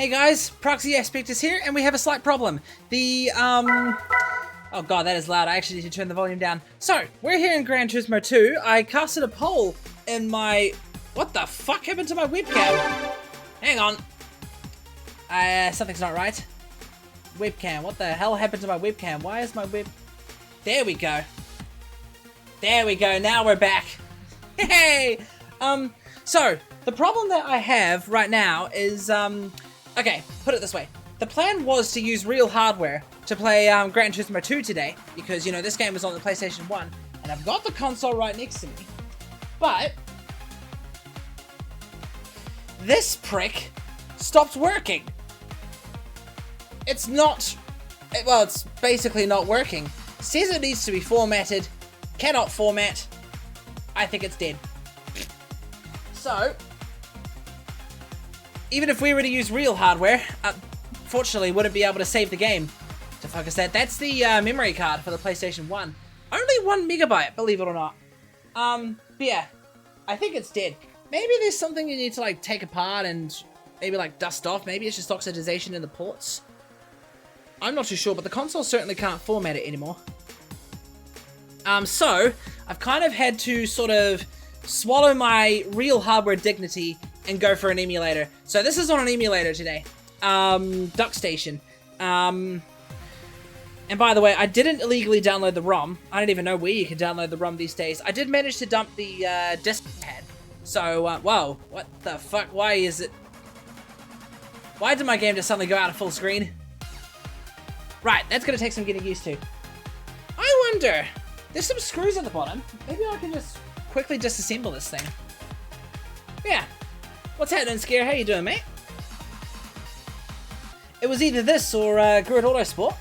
Hey guys, Proxy Aspect is here, and we have a slight problem. Oh god, that is loud. I actually need to turn the volume down. So, we're here in Gran Turismo 2. I casted a poll in my... What the fuck happened to my webcam? Hang on. Something's not right. Webcam. What the hell happened to my webcam? Why is my web... There we go. There we go. Now we're back. Hey! So, the problem that I have right now is, okay, put it this way. The plan was to use real hardware to play Gran Turismo 2 today, because, you know, this game was on the PlayStation 1, and I've got the console right next to me. But this prick stopped working. It's not... Well, it's basically not working. Says it needs to be formatted. Cannot format. I think it's dead. So, even if we were to use real hardware, fortunately wouldn't be able to save the game to focus that. That's the memory card for the PlayStation 1. Only 1 megabyte, believe it or not. But yeah, I think it's dead. Maybe there's something you need to like take apart and maybe like dust off. Maybe it's just oxidization in the ports. I'm not too sure, but the console certainly can't format it anymore. So I've kind of had to sort of swallow my real hardware dignity and go for an emulator. So this is on an emulator today. DuckStation. And by the way, I didn't illegally download the ROM. I don't even know where you can download the ROM these days. I did manage to dump the disk pad. So, whoa, what the fuck? Why is it... Why did my game just suddenly go out of full screen? Right, that's gonna take some getting used to. I wonder, there's some screws at the bottom. Maybe I can just quickly disassemble this thing. Yeah. What's happening, Scare? How you doing, mate? It was either this or Grid Autosport.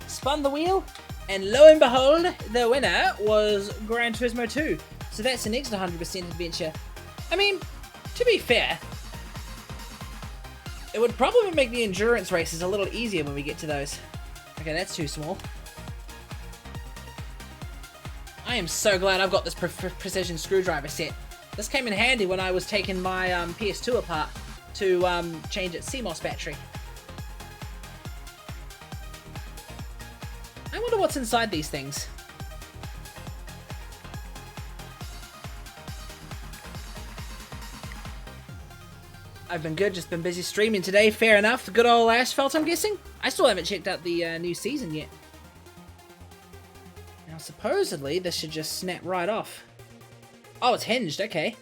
Spun the wheel, and lo and behold, the winner was Gran Turismo 2. So that's the next 100% adventure. I mean, to be fair, it would probably make the endurance races a little easier when we get to those. Okay, that's too small. I am so glad I've got this precision screwdriver set. This came in handy when I was taking my PS2 apart to change its CMOS battery. I wonder what's inside these things. I've been good, just been busy streaming today. Fair enough. Good old asphalt, I'm guessing? I still haven't checked out the new season yet. Now, supposedly, this should just snap right off. Oh, it's hinged. Okay.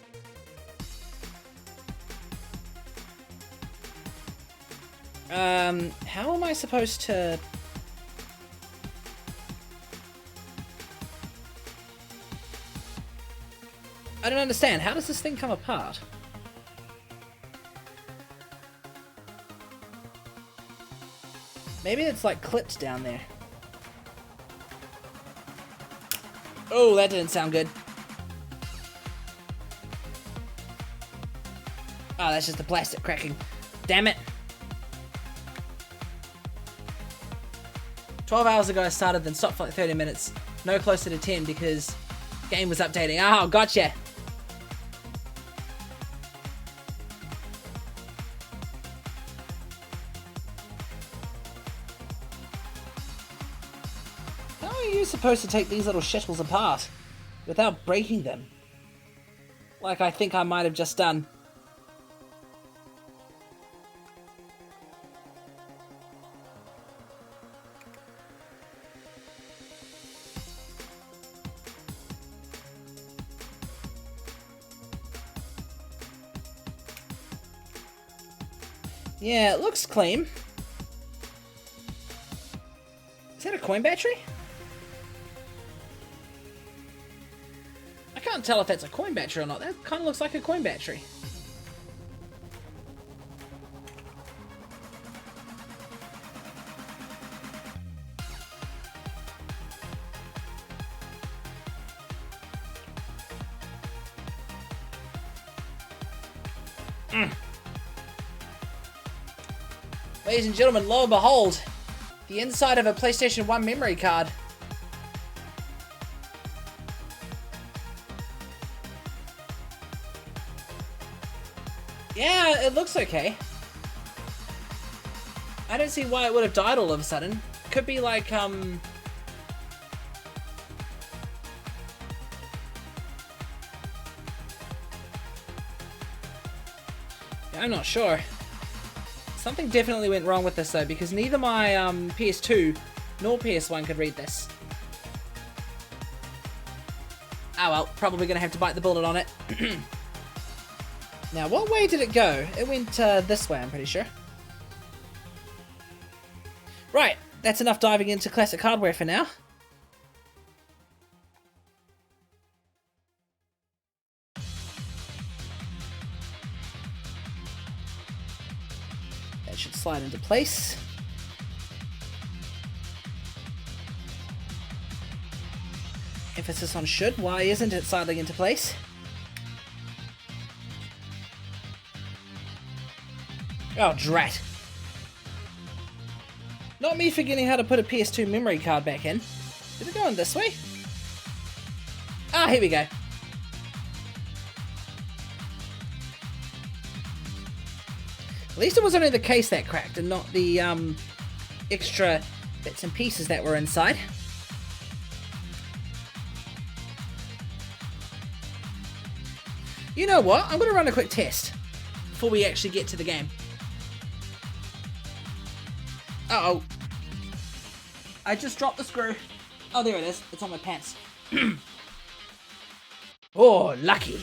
How am I supposed to... I don't understand. How does this thing come apart? Maybe it's like clipped down there. Oh, that didn't sound good. Oh, that's just the plastic cracking. Damn it. 12 hours ago I started, then stopped for like 30 minutes. No closer to 10 because game was updating. Oh, gotcha. How are you supposed to take these little shittles apart without breaking them? Like I think I might have just done. Yeah, it looks clean. Is that a coin battery? I can't tell if that's a coin battery or not. That kind of looks like a coin battery. Ladies and gentlemen, lo and behold, the inside of a PlayStation 1 memory card. Yeah, it looks okay. I don't see why it would have died all of a sudden. Could be like, I'm not sure. Something definitely went wrong with this though, because neither my PS2 nor PS1 could read this. Oh well, probably gonna have to bite the bullet on it. Now, what way did it go? It went this way, I'm pretty sure. Right, that's enough diving into classic hardware for now. That should slide into place. Emphasis on should. Why isn't it sliding into place? Oh, drat. Not me forgetting how to put a PS2 memory card back in. Did it go in this way? Ah, here we go. At least it was only the case that cracked and not the extra bits and pieces that were inside. You know what? I'm going to run a quick test before we actually get to the game. Uh-oh. I just dropped the screw. Oh, there it is. It's on my pants. Oh, lucky.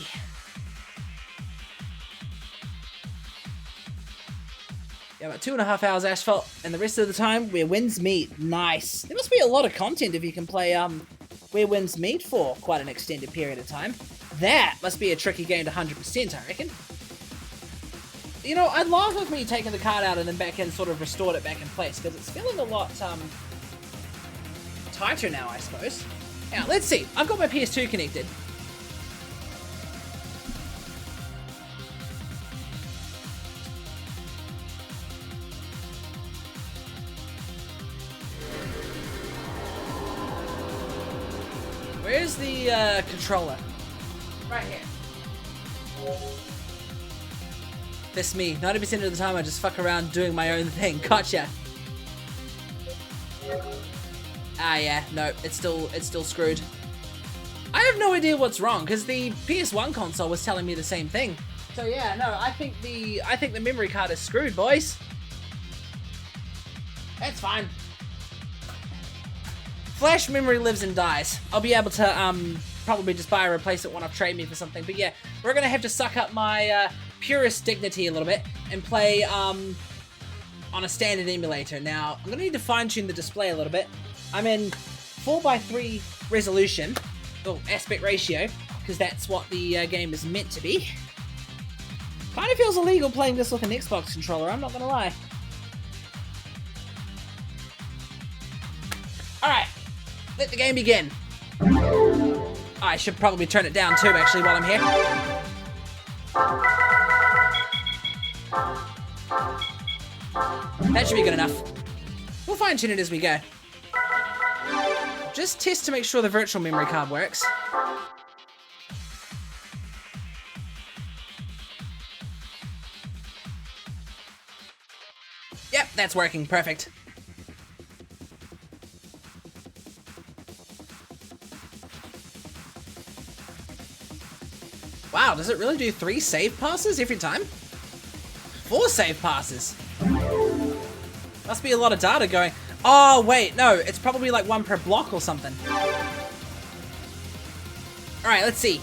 Yeah, about 2.5 hours asphalt, and the rest of the time where winds meet. Nice. There must be a lot of content if you can play where winds meet for quite an extended period of time. That must be a tricky game to 100%, I reckon. You know, I'd laugh with me taking the card out and then back in, sort of restored it back in place, because it's feeling a lot tighter now, I suppose. Now, let's see. I've got my PS2 connected. Where's the controller? Right here. This me. 90% of the time I just fuck around doing my own thing. Gotcha. Ah yeah, no, it's still screwed. I have no idea what's wrong, because the PS1 console was telling me the same thing. So yeah, no, I think the memory card is screwed, boys. That's fine. Flash memory lives and dies. I'll be able to probably just buy a replacement one off Trade Me for something. But yeah, we're gonna have to suck up my purist dignity a little bit and play on a standard emulator. Now, I'm gonna need to fine tune the display a little bit. I'm in 4:3 resolution, or aspect ratio, because that's what the game is meant to be. Kind of feels illegal playing this with an Xbox controller, I'm not gonna lie. Alright, let the game begin. I should probably turn it down too, actually, while I'm here. That should be good enough. We'll fine tune it as we go. Just test to make sure the virtual memory card works. Yep, that's working. Perfect. Wow, does it really do 3 save passes every time? 4 save passes. Must be a lot of data going. Oh, wait, no, it's probably like 1 per block or something. Alright, let's see.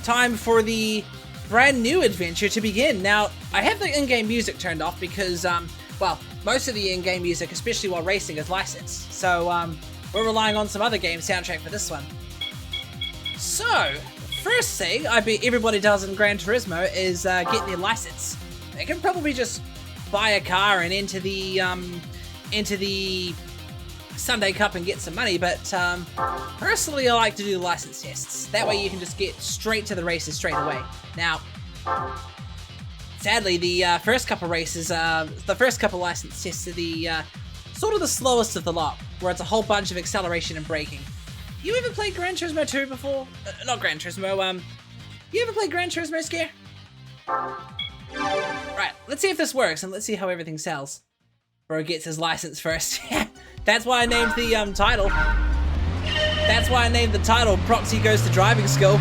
Time for the brand new adventure to begin. Now, I have the in-game music turned off because, well, most of the in-game music, especially while racing, is licensed. So, we're relying on some other game soundtrack for this one. So, first thing I bet everybody does in Gran Turismo is get their license. They can probably just buy a car and enter the Sunday Cup and get some money, but personally I like to do the license tests. That way you can just get straight to the races straight away. Now, sadly, the first couple races, the first couple license tests are the sort of the slowest of the lot, where it's a whole bunch of acceleration and braking. You ever played Gran Turismo 2 before? Not Gran Turismo, you ever played Gran Turismo Scare? Right, let's see if this works, and let's see how everything sells. Bro gets his license first. That's why I named the title. That's why I named the title Proxy Goes to Driving School.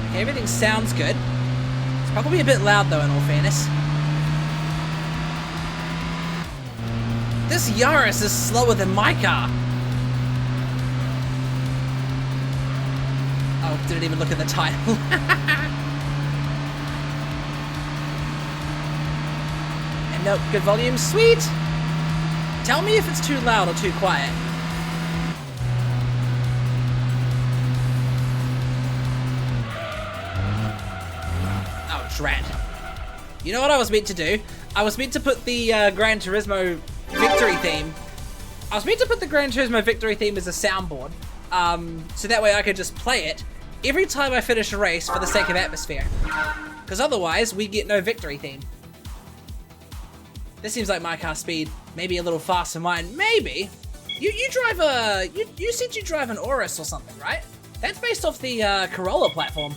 Okay, everything sounds good. It's probably a bit loud though, in all fairness. This Yaris is slower than my car. Oh, didn't even look at the title. And no, good volume, sweet. Tell me if it's too loud or too quiet. Oh, drat. You know what I was meant to do? I was meant to put the Gran Turismo victory theme. I was meant to put the Gran Turismo victory theme as a soundboard. So that way I could just play it every time I finish a race for the sake of atmosphere. Because otherwise, we get no victory theme. This seems like my car speed. Maybe a little fast for mine. Maybe. You drive a... You said you drive an Urus or something, right? That's based off the Corolla platform.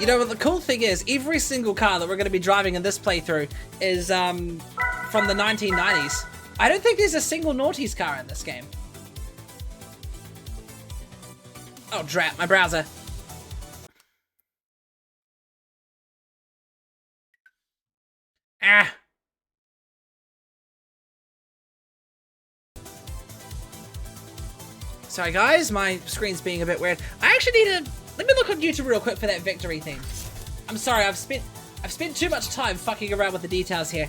You know, the cool thing is, every single car that we're going to be driving in this playthrough is from the 1990s. I don't think there's a single noughties car in this game. Oh, drat, my browser. Ah. Sorry guys, my screen's being a bit weird. I actually need to... Let me look on YouTube real quick for that victory theme. I'm sorry, I've spent too much time fucking around with the details here.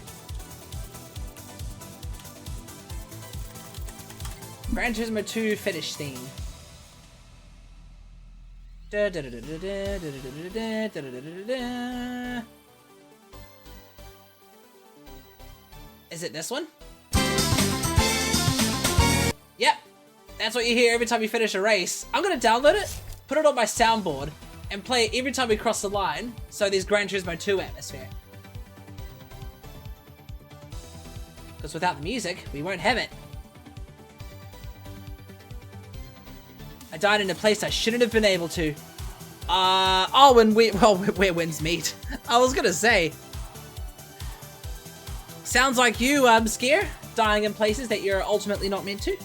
Gran Turismo 2 finish theme. Is it this one? Yep. That's what you hear every time you finish a race. I'm gonna download it, put it on my soundboard, and play it every time we cross the line, so there's Gran Turismo 2 atmosphere. Because without the music, we won't have it. I died in a place I shouldn't have been able to. Oh, and where winds meet. I was gonna say. Sounds like you, Skier, dying in places that you're ultimately not meant to.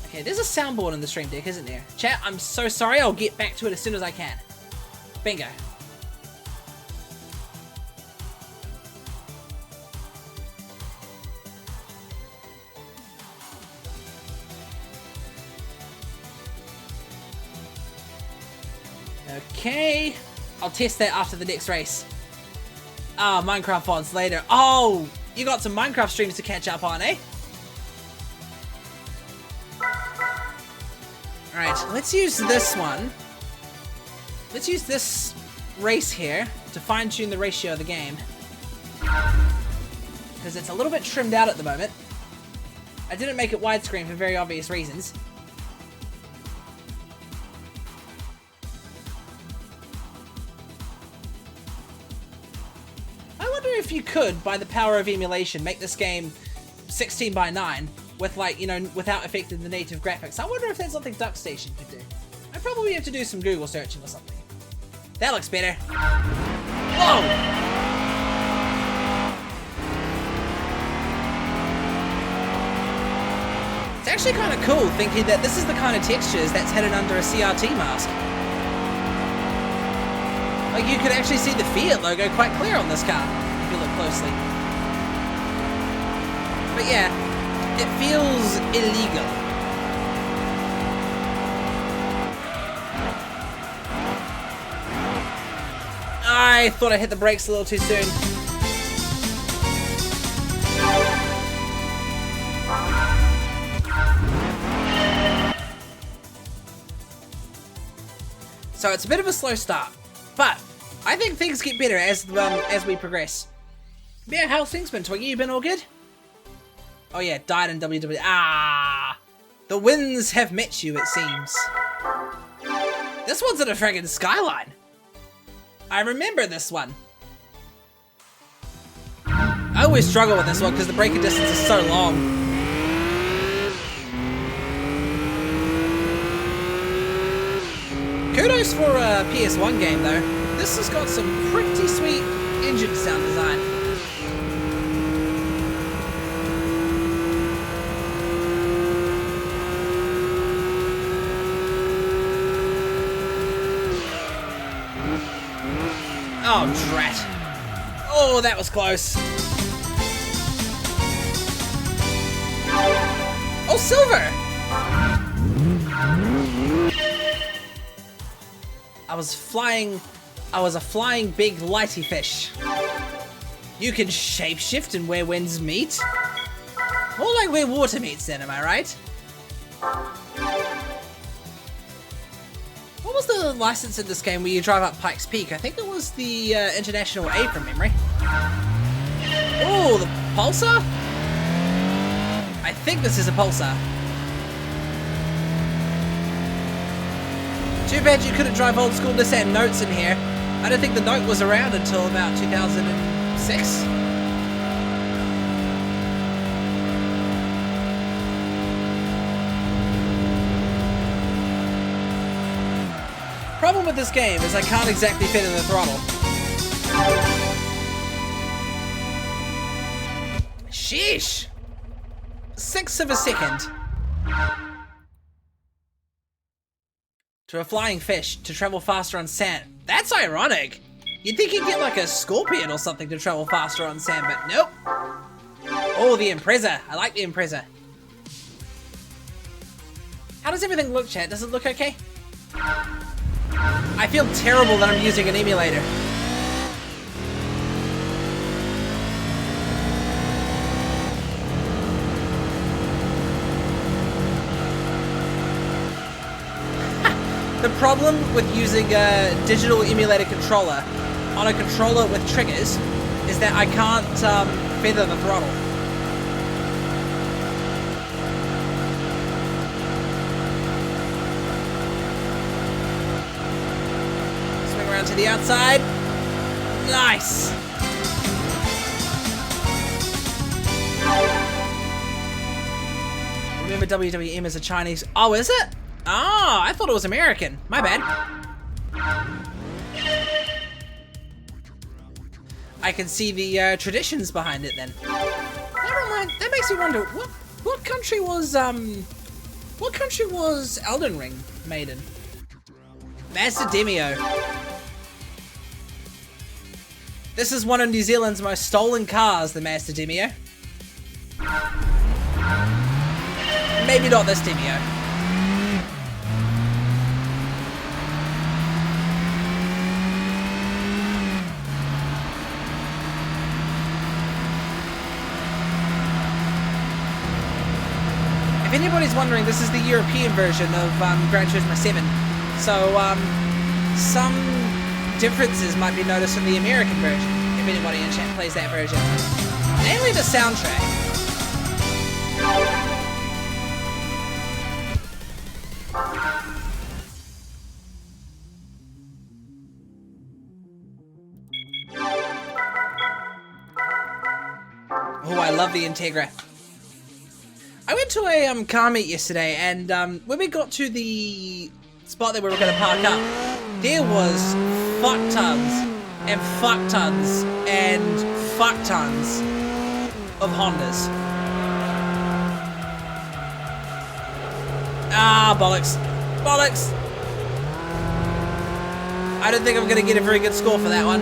Okay, there's a soundboard in the stream deck, isn't there? Chat, I'm so sorry, I'll get back to it as soon as I can. Bingo. Okay, I'll test that after the next race. Ah, Minecraft VODs later. Oh, you got some Minecraft streams to catch up on, eh? Alright, let's use this one. Let's use this race here to fine-tune the ratio of the game. Because it's a little bit trimmed out at the moment. I didn't make it widescreen for very obvious reasons. I wonder if you could, by the power of emulation, make this game 16 by 9 with, like, you know, without affecting the native graphics. I wonder if that's something DuckStation could do. I probably have to do some Google searching or something. That looks better. Whoa! It's actually kind of cool thinking that this is the kind of textures that's hidden under a CRT mask. Like, you could actually see the Fiat logo quite clear on this car, if you look closely. But yeah, it feels illegal. I thought I hit the brakes a little too soon. So it's a bit of a slow start, but I think things get better as we progress. Yeah, how's things been, Twiggy? You been all good? Oh yeah, died in WWE. Ah, the winds have met you, it seems. This one's in a friggin' skyline. I remember this one. I always struggle with this one because the braking distance is so long. Kudos for a PS1 game though. This has got some pretty sweet engine sound design. Oh, drat. Oh, that was close. Oh, silver! I was a flying big lighty fish. You can shapeshift and where winds meet? More like where water meets then, am I right? What was the license in this game where you drive up Pikes Peak? I think it was the International A from memory. Oh, the Pulsar? I think this is a Pulsar. Too bad you couldn't drive old school Nissan Notes in here. I don't think the Note was around until about 2006. Problem with this game is I can't exactly fit in the throttle. Sheesh! 1/6 of a second. To a flying fish to travel faster on sand. That's ironic. You'd think you'd get like a scorpion or something to travel faster on sand, but nope. Oh, the Impreza. I like the Impreza. How does everything look, chat? Does it look okay? I feel terrible that I'm using an emulator. The problem with using a digital emulator controller on a controller with triggers is that I can't feather the throttle. Swing around to the outside. Nice! Remember WWM is a Chinese... Oh, is it? Oh, I thought it was American. My bad. I can see the traditions behind it then. Never mind. That makes me wonder what country was Elden Ring made in? Macedemio. This is one of New Zealand's most stolen cars, the Macedemio. Maybe not this Demio. If anybody's wondering, this is the European version of Gran Turismo 7. So, some differences might be noticed in the American version, if anybody in chat plays that version. Namely the soundtrack. Oh, I love the Integra. I went to a car meet yesterday, and when we got to the spot that we were going to park up, there was fuck tons and fuck tons and fuck tons of Hondas. Ah, bollocks. Bollocks! I don't think I'm going to get a very good score for that one.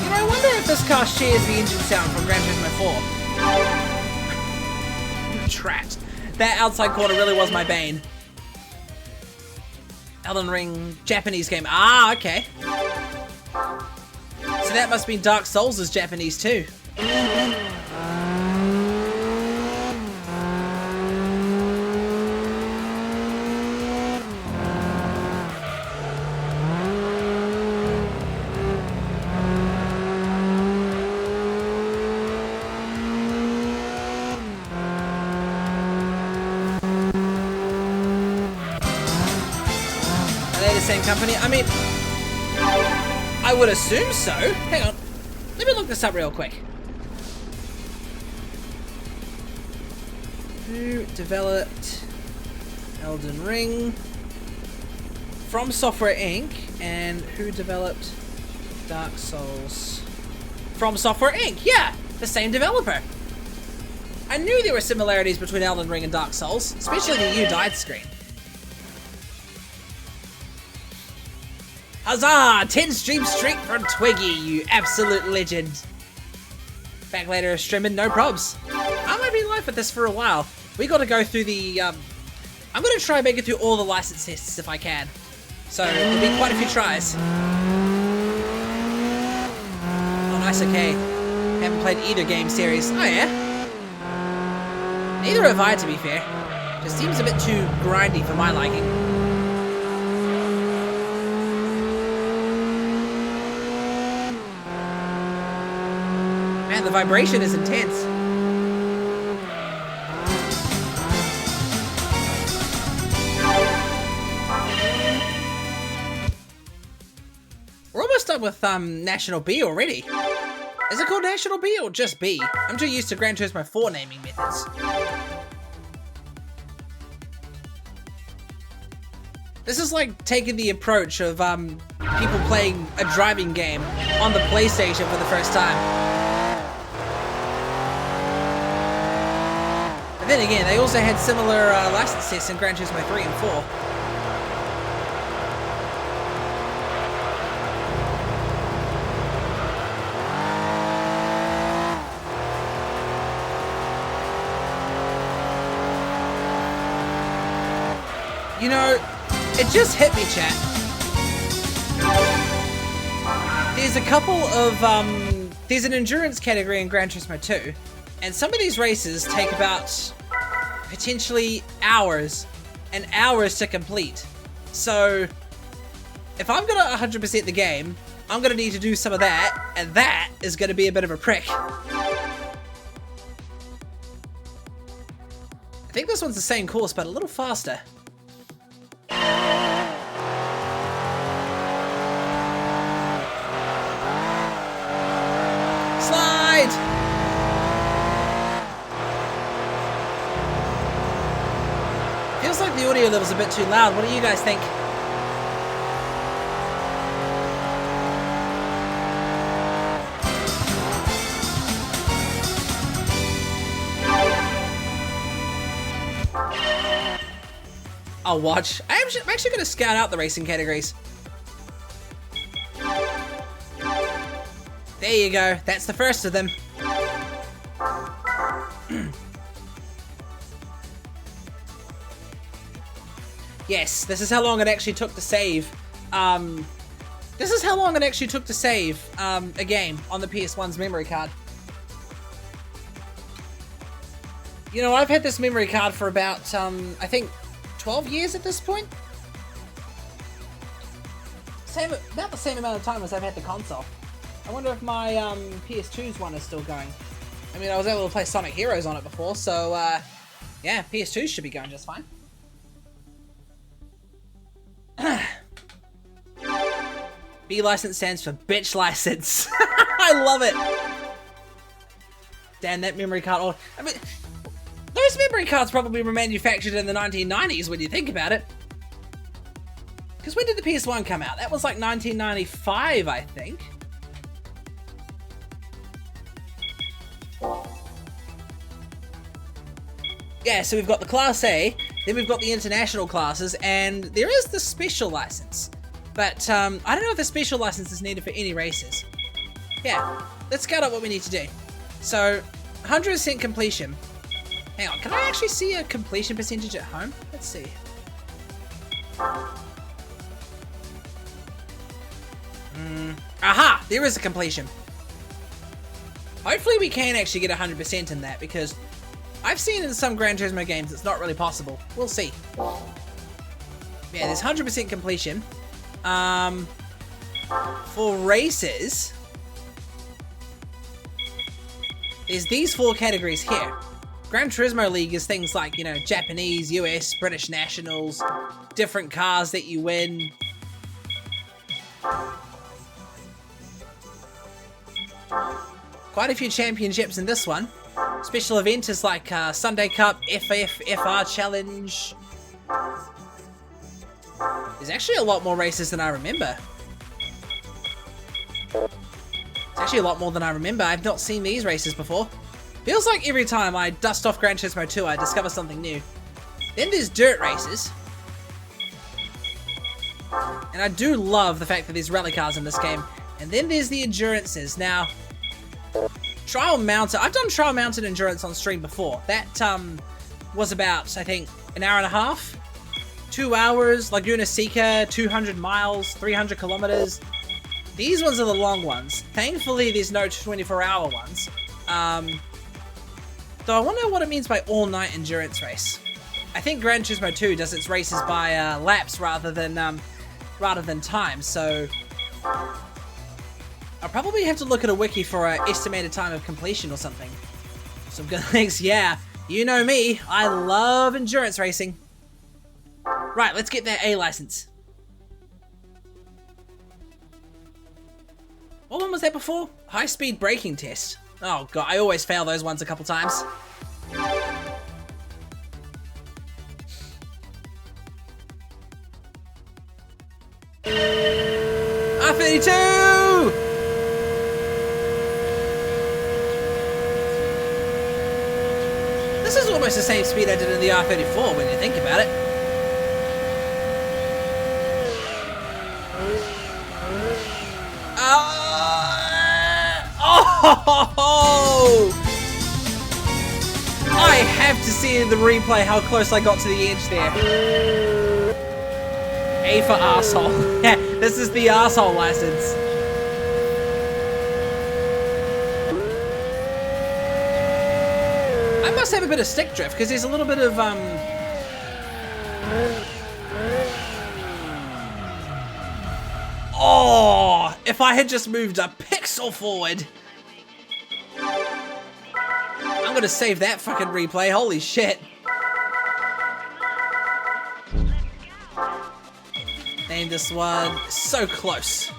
You know, I wonder if this car shares the engine sound from Gran Turismo 4. Trapped. That outside corner really was my bane. Elden Ring Japanese game. Ah, okay. So that must mean Dark Souls is Japanese too. Same company? I mean, I would assume so. Hang on. Let me look this up real quick. Who developed Elden Ring? From Software Inc. And who developed Dark Souls? From Software Inc. Yeah, the same developer. I knew there were similarities between Elden Ring and Dark Souls, especially the "You Died" screen. Huzzah! 10 stream streak from Twiggy, you absolute legend. Back later streaming, no probs. I might be live with this for a while. We got to go through the. I'm gonna try and make it through all the license tests if I can. So there'll be quite a few tries. Oh, nice. Okay. Haven't played either game series. Oh yeah. Neither have I, to be fair. Just seems a bit too grindy for my liking. Man, the vibration is intense. We're almost done with National B already. Is it called National B or just B? I'm too used to Gran Turismo 4 naming methods. This is like taking the approach of people playing a driving game on the PlayStation for the first time. But then again, they also had similar license tests in Gran Turismo 3 and 4. You know, it just hit me, chat. There's a couple of, there's an endurance category in Gran Turismo 2, and some of these races take about potentially hours and hours to complete. So, if I'm gonna 100% the game, I'm gonna need to do some of that, and that is gonna be a bit of a prick. I think this one's the same course, but a little faster. Slide! Feels like the audio level's a bit too loud. What do you guys think? I'll watch. I'm actually going to scout out the racing categories. There you go. That's the first of them. Yes, this is how long it actually took to save. This is how long it actually took to save a game on the PS1's memory card. You know, I've had this memory card for about, I think, 12 years at this point? About the same amount of time as I've had the console. I wonder if my PS2's one is still going. I mean, I was able to play Sonic Heroes on it before, so yeah, PS2 should be going just fine. B license stands for bitch license. I love it. Damn, that memory card. Oh, I mean, those memory cards probably were manufactured in the 1990s when you think about it. Because when did the PS1 come out? That was like 1995, I think. Yeah, so we've got the Class A, then we've got the international classes, and there is the special license. But I don't know if the special license is needed for any races. Yeah, let's scout out what we need to do. So, 100% completion. Hang on, can I actually see a completion percentage at home? Let's see. Aha! There is a completion. Hopefully we can actually get 100% in that, because I've seen in some Gran Turismo games it's not really possible. We'll see. Yeah, there's 100% completion. For races, there's these 4 categories here. Gran Turismo League is things like, you know, Japanese, US, British nationals, different cars that you win. Quite a few championships in this one. Special event is like Sunday Cup, FR Challenge. There's actually a lot more races than I remember. It's actually a lot more than I remember. I've not seen these races before. Feels like every time I dust off Gran Turismo 2, I discover something new. Then there's dirt races. And I do love the fact that there's rally cars in this game. And then there's the endurances. Now, trial mounted. I've done trial mounted endurance on stream before. That was about, I think, an hour and a half. 2 hours, Laguna Seca, 200 miles, 300 kilometers. These ones are the long ones. Thankfully, there's no 24-hour ones. Though I wonder what it means by all-night endurance race. I think Gran Turismo 2 does its races by laps rather than time. So I'll probably have to look at a wiki for an estimated time of completion or something. Some good things, yeah. You know me, I love endurance racing. Right, let's get that A license. What one was that before? High-speed braking test. Oh god, I always fail those ones a couple times. R32! This is almost the same speed I did in the R34 when you think about it. Oh! I have to see in the replay how close I got to the edge there. A for arsehole. Yeah, this is the arsehole license. I must have a bit of stick drift because there's a little bit of Oh, if I had just moved a pixel forward. I'm gonna save that fucking replay, holy shit. Name this one, so close.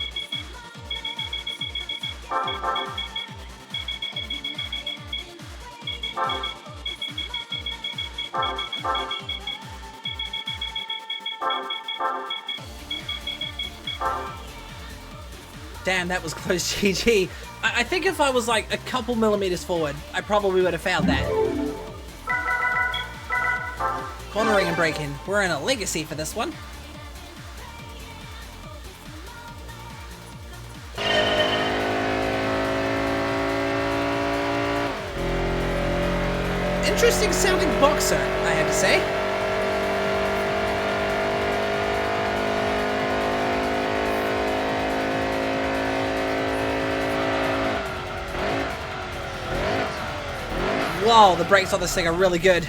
Damn, that was close, GG. I think if I was like a couple millimeters forward, I probably would have found that. Cornering and braking. We're in a legacy for this one. Interesting sounding boxer, I have to say. Whoa, the brakes on this thing are really good.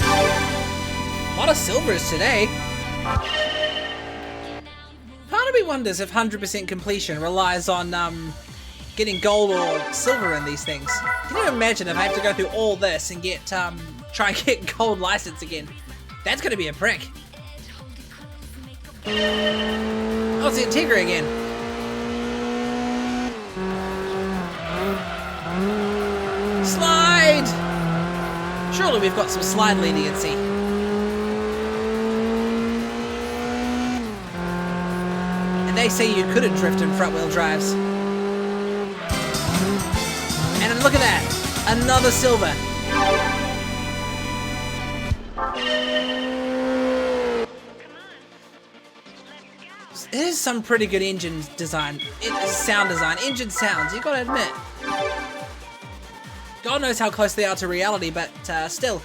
A lot of silvers today. Part of me wonders if 100% completion relies on getting gold or silver in these things. Can you imagine if I have to go through all this and get try and get gold license again? That's gonna be a prick. Oh, it's the Integra again. Slide! Surely we've got some slide leniency. And they say you couldn't drift in front wheel drives. And look at that! Another silver! It is some pretty good engine design. It is sound design. Engine sounds, you gotta admit. God knows how close they are to reality, but still.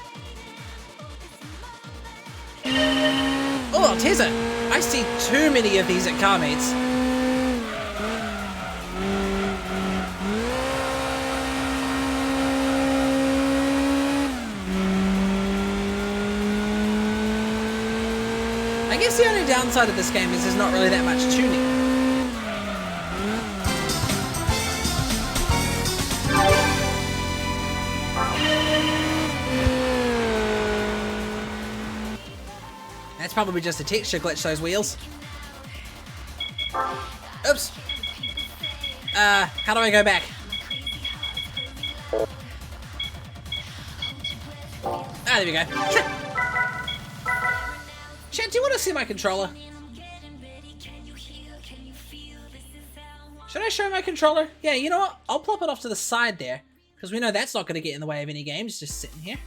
Oh, Tezza! I see too many of these at car meets. I guess the only downside of this game is there's not really that much tuning. That's probably just a texture glitch, those wheels. Oops. How do I go back? Ah, there we go. Sure. Chat, do you want to see my controller? Should I show my controller? Yeah, you know what? I'll plop it off to the side there, because we know that's not going to get in the way of any games, just sitting here.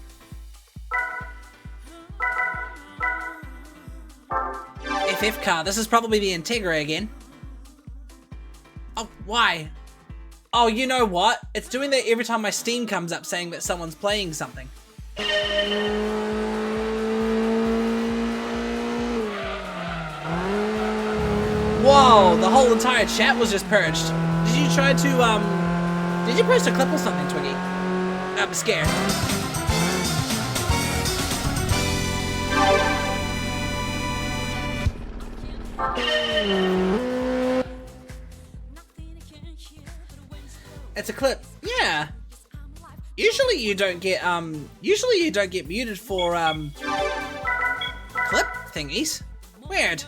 FF car. This is probably the Integra again. Oh, why? Oh, you know what? It's doing that every time my Steam comes up saying that someone's playing something. Whoa, the whole entire chat was just purged. Did you try to, did you post a clip or something, Twiggy? I'm scared. It's a clip. Yeah. Usually you don't get muted for clip thingies. Weird.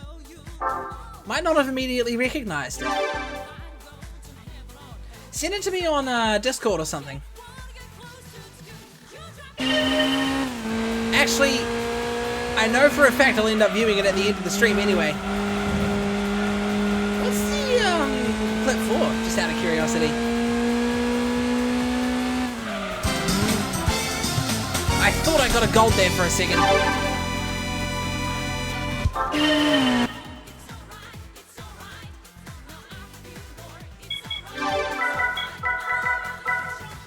Might not have immediately recognized it. Send it to me on Discord or something. Actually, I know for a fact I'll end up viewing it at the end of the stream anyway. What's the clip for? Just out of curiosity. I thought I got a gold there for a second.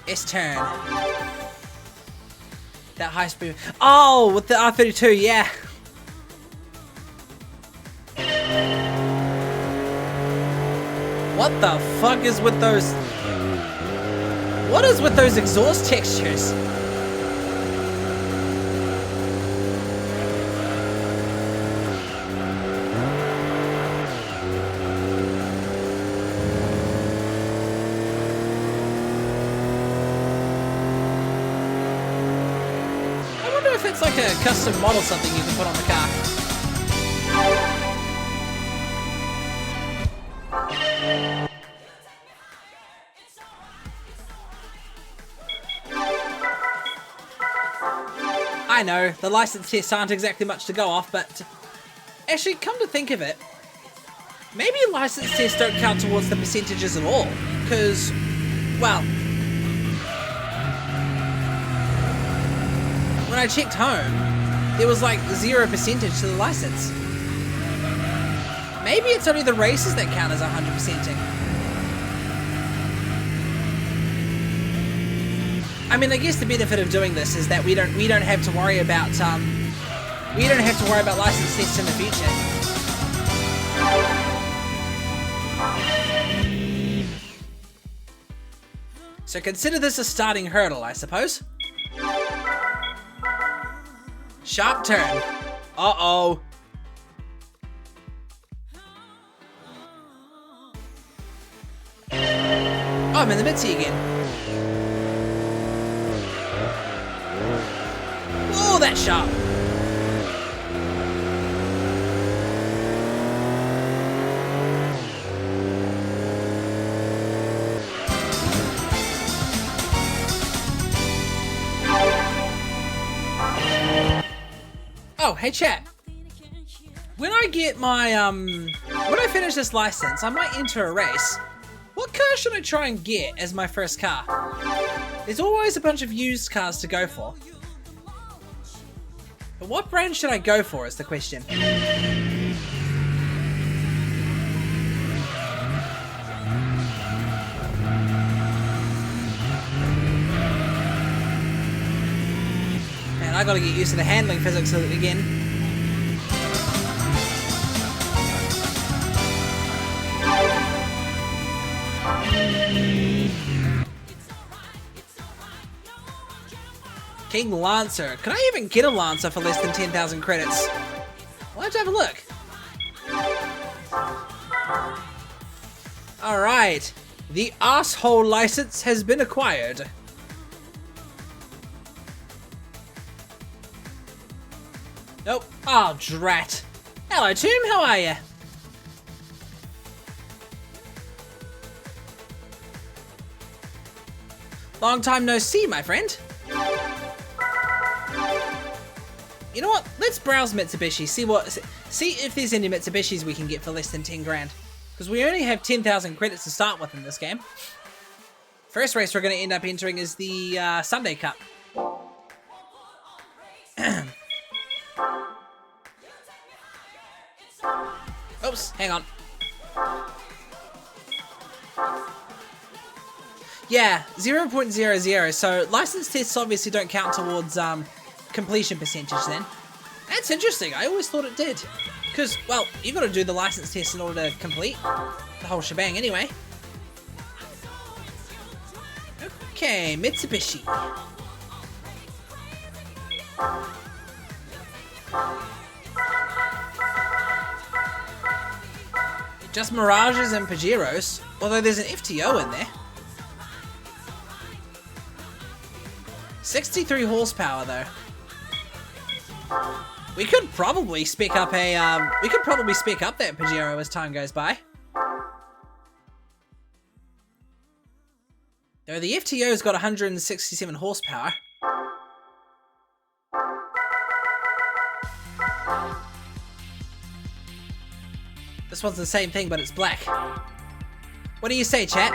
It's turn. That high speed. Oh, with the R32, yeah. What the fuck is with those? What is with those exhaust textures? It's like a custom model something you can put on the car. I know, the license tests aren't exactly much to go off, but actually, come to think of it, maybe license tests don't count towards the percentages at all, because, well, when I checked home, there was like 0% to the license. Maybe it's only the races that count as 100%ing. I mean, I guess the benefit of doing this is that we don't have to worry about license tests in the future. So consider this a starting hurdle, I suppose. Sharp turn. Uh-oh. Oh, I'm in the mid-T again. Oh, that's sharp. Oh, hey chat. When I get my, when I finish this license, I might enter a race. What car should I try and get as my first car? There's always a bunch of used cars to go for. But what brand should I go for is the question. Man, I gotta get used to the handling physics again. King Lancer. Could I even get a Lancer for less than 10,000 credits? We'll have to have a look. Alright. The asshole license has been acquired. Nope. Oh, drat. Hello, Tomb. How are you? Long time no see, my friend. You know what? Let's browse Mitsubishi. See if there's any Mitsubishis we can get for less than 10 grand. Because we only have 10,000 credits to start with in this game. First race we're going to end up entering is the Sunday Cup. Oops, hang on. Yeah, 0.00, so license tests obviously don't count towards completion percentage then. That's interesting, I always thought it did. Because, well, you've got to do the license test in order to complete the whole shebang anyway. Okay, Mitsubishi. Just Mirages and Pajeros, although there's an FTO in there. 63 horsepower though. We could probably spec up a that Pajero as time goes by. Though the FTO's got 167 horsepower. This one's the same thing, but it's black. What do you say, chat?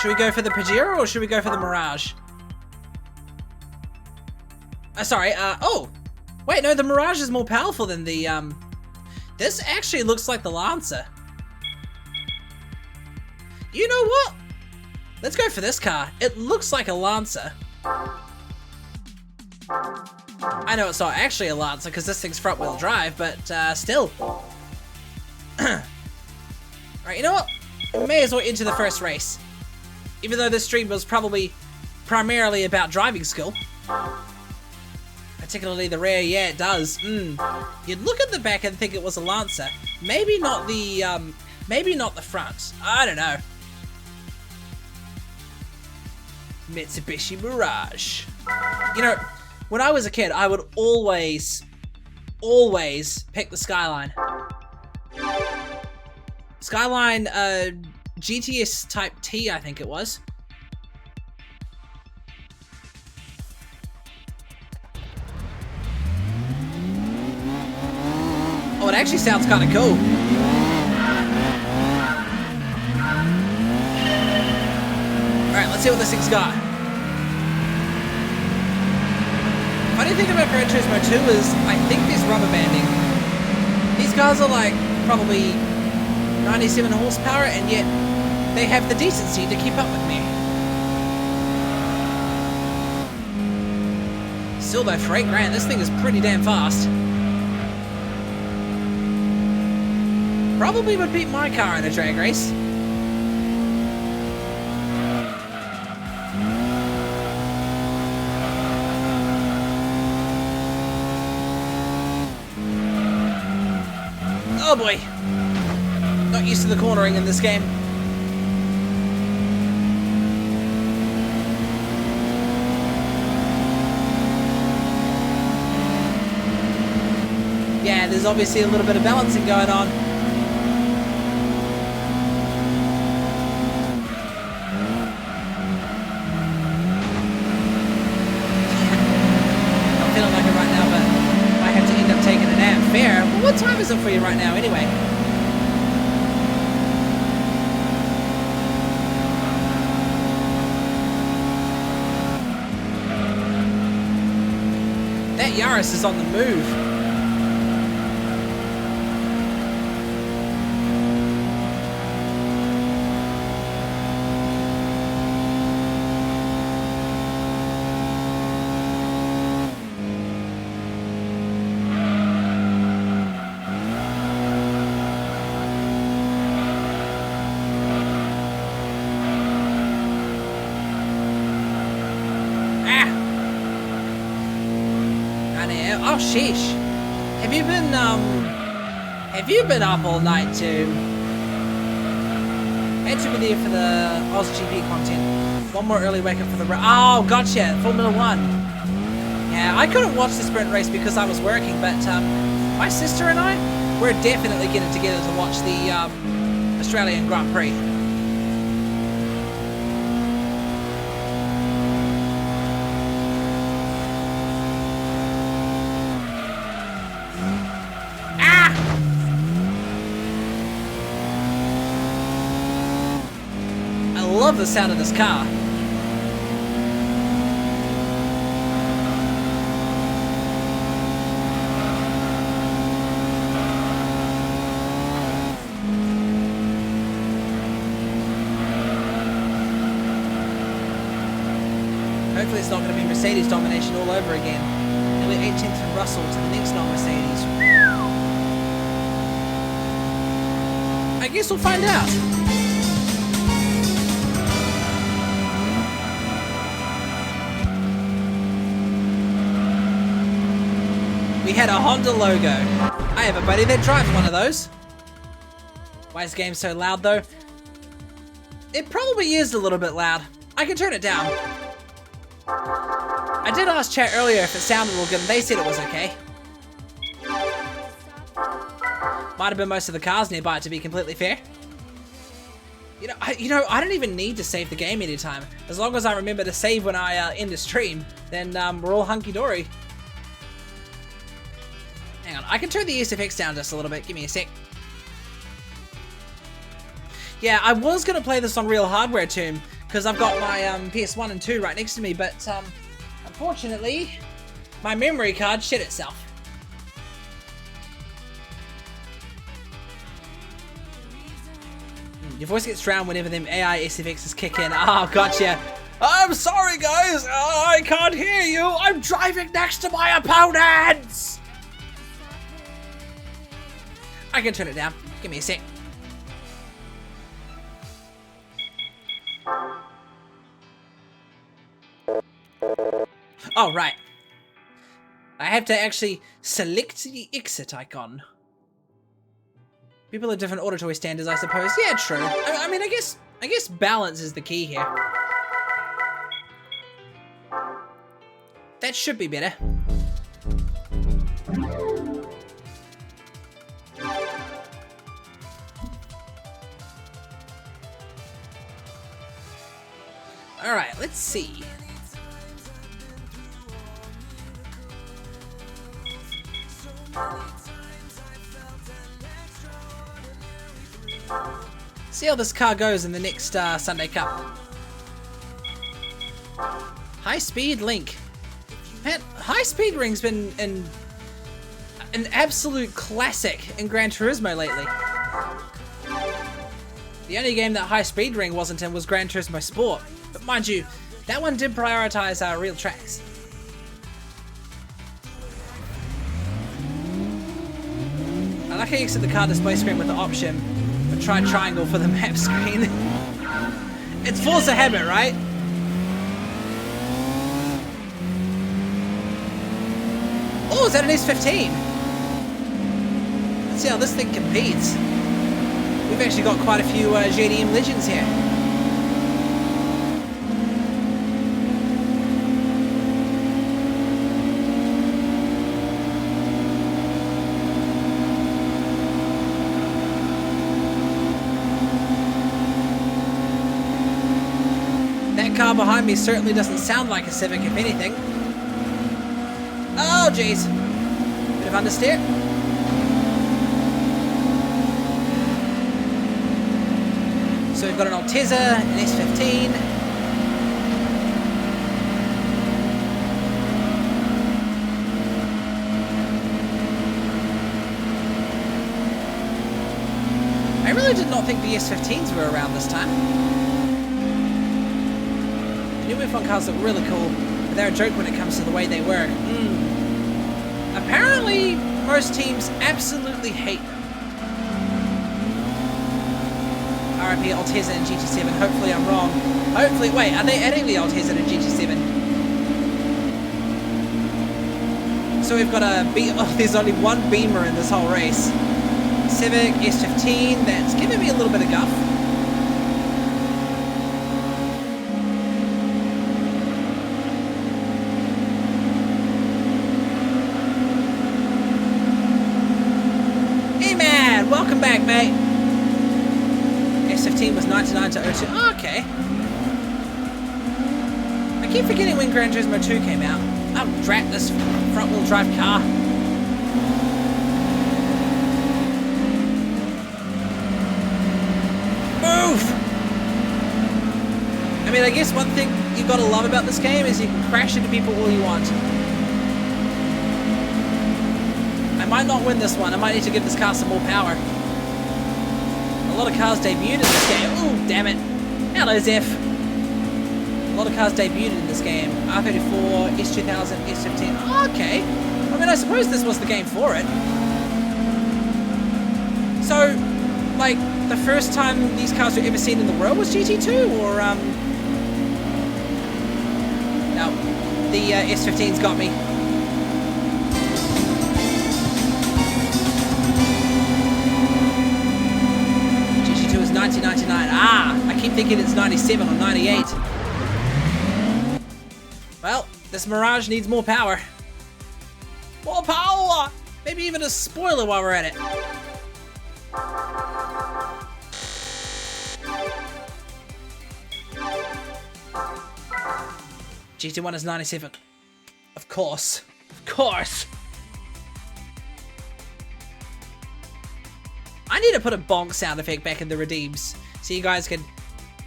Should we go for the Pajero or should we go for the Mirage? Oh! Wait, no, the Mirage is more powerful than the, This actually looks like the Lancer. You know what? Let's go for this car. It looks like a Lancer. I know it's not actually a Lancer because this thing's front-wheel drive, but, still. Alright, you know what? We may as well enter the first race. Even though this stream was probably primarily about driving skill. Particularly the rear, yeah, it does. You'd look at the back and think it was a Lancer. Maybe not the front. I don't know. Mitsubishi Mirage. You know, when I was a kid, I would always pick the Skyline. Skyline, GTS Type T, I think it was. Oh, it actually sounds kind of cool. Alright, let's see what this thing's got. Funny thing about Gran Turismo 2 is, I think there's rubber banding. These cars are like, probably 97 horsepower, and yet they have the decency to keep up with me. Still though, for 8 grand, this thing is pretty damn fast. Probably would beat my car in a drag race. Oh boy. Not used to the cornering in this game. Yeah, there's obviously a little bit of balancing going on. What time is it for you right now, anyway? That Yaris is on the move. Oh, sheesh. Have you been up all night too? Had to be there for the OzGP content. One more early wake up for the... Oh, gotcha. Formula 1. Yeah, I couldn't watch the sprint race because I was working, but my sister and I, we're definitely getting together to watch the Australian Grand Prix. love the sound of this car. Hopefully it's not going to be Mercedes domination all over again. Nearly 18th from Russell to the next non-Mercedes. I guess we'll find out. We had a Honda logo. I have a buddy that drives one of those. Why is the game so loud though? It probably is a little bit loud. I can turn it down. I did ask chat earlier if it sounded real good and they said it was okay. Might have been most of the cars nearby, to be completely fair. You know, I don't even need to save the game anytime. As long as I remember to save when I end the stream, then we're all hunky-dory. Hang on, I can turn the SFX down just a little bit. Give me a sec. Yeah, I was going to play this on real hardware too, because I've got my PS1 and 2 right next to me, but unfortunately, my memory card shit itself. Your voice gets drowned whenever them AI SFXs kick in. Oh, gotcha. I'm sorry, guys. I can't hear you. I'm driving next to my opponents. I can turn it down. Give me a sec. Oh, right. I have to actually select the exit icon. People have different auditory standards, I suppose. Yeah, true. I mean, I guess balance is the key here. That should be better. All right, let's see. See how this car goes in the next Sunday Cup. High Speed Link. Man, High Speed Ring's been an absolute classic in Gran Turismo lately. The only game that High Speed Ring wasn't in was Gran Turismo Sport. But mind you, that one did prioritize our real tracks. I like how you exit the car display screen with the option, but try triangle for the map screen. It's force of habit, right? Oh, is that an S15? Let's see how this thing competes. We've actually got quite a few JDM legends here. That car behind me certainly doesn't sound like a Civic, if anything. Oh, jeez. Bit of understeer. So we've got an Altezza, an S15. I really did not think the S15s were around this time. The new F1 cars look really cool, but they're a joke when it comes to the way they work. Apparently, most teams absolutely hate them. RIP Altezza and GT7. Hopefully I'm wrong. Hopefully, wait, are they adding the Altezza to GT7? So we've got a there's only one Beamer in this whole race. Civic, S15, that's giving me a little bit of guff. Hey man, welcome back, mate. S15 was 99 to 02. Oh, okay. I keep forgetting when Gran Turismo 2 came out. Oh, drat this front-wheel drive car. Move! mean, I guess one thing you gotta love about this game is you can crash into people all you want. I might not win this one. I might need to give this car some more power. A lot of cars debuted in this game. Ooh, damn it. Hello, Zeph. A lot of cars debuted in this game. R34, S2000, S15. Oh, okay. I mean, I suppose this was the game for it. So, like, the first time these cars were ever seen in the world was GT2, or, no, the S15's got me. GT2 is 1999. Ah, I keep thinking it's 97 or 98. Well, this Mirage needs more power. More power! Maybe even a spoiler while we're at it. GT1 is 97. Of course. Of course. I need to put a bonk sound effect back in the redeems so you guys can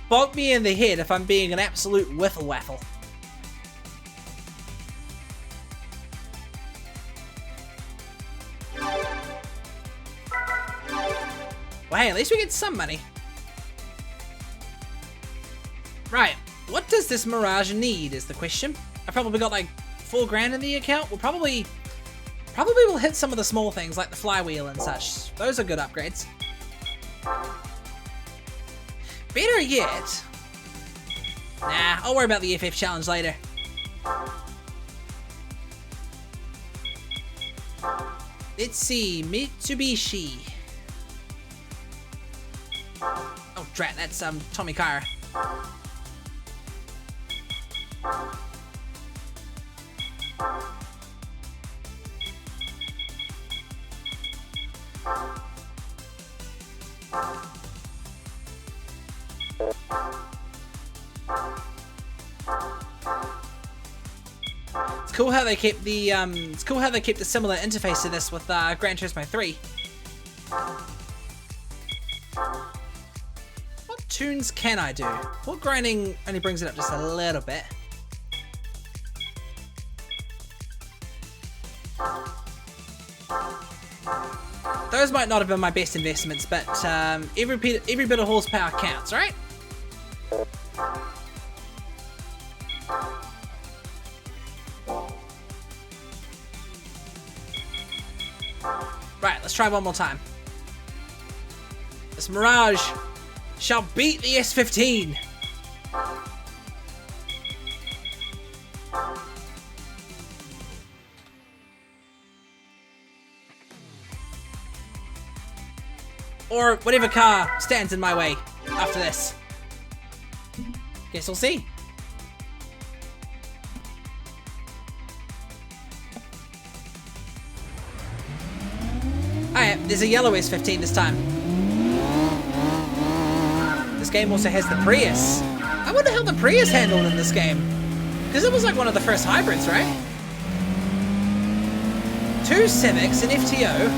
bonk me in the head if I'm being an absolute whiffle waffle. Well, hey, at least we get some money. Right. What does this Mirage need is the question. I probably got like $4 grand in the account. We'll probably will hit some of the small things like the flywheel and such. Those are good upgrades. Better yet. Nah, I'll worry about the FF challenge later. Let's see, Mitsubishi. Oh drat, that's Tommy Kara. It's cool how they kept the a similar interface to this with Gran Turismo 3. What tunes can I do? What grinding only brings it up just a little bit. Those might not have been my best investments, but every bit of horsepower counts, right? Right, let's try one more time. This Mirage shall beat the S15. Or whatever car stands in my way after this. Guess we'll see. Alright, there's a yellow S15 this time. This game also has the Prius. I wonder how the Prius handled in this game. Because it was like one of the first hybrids, right? 2 Civics, an FTO.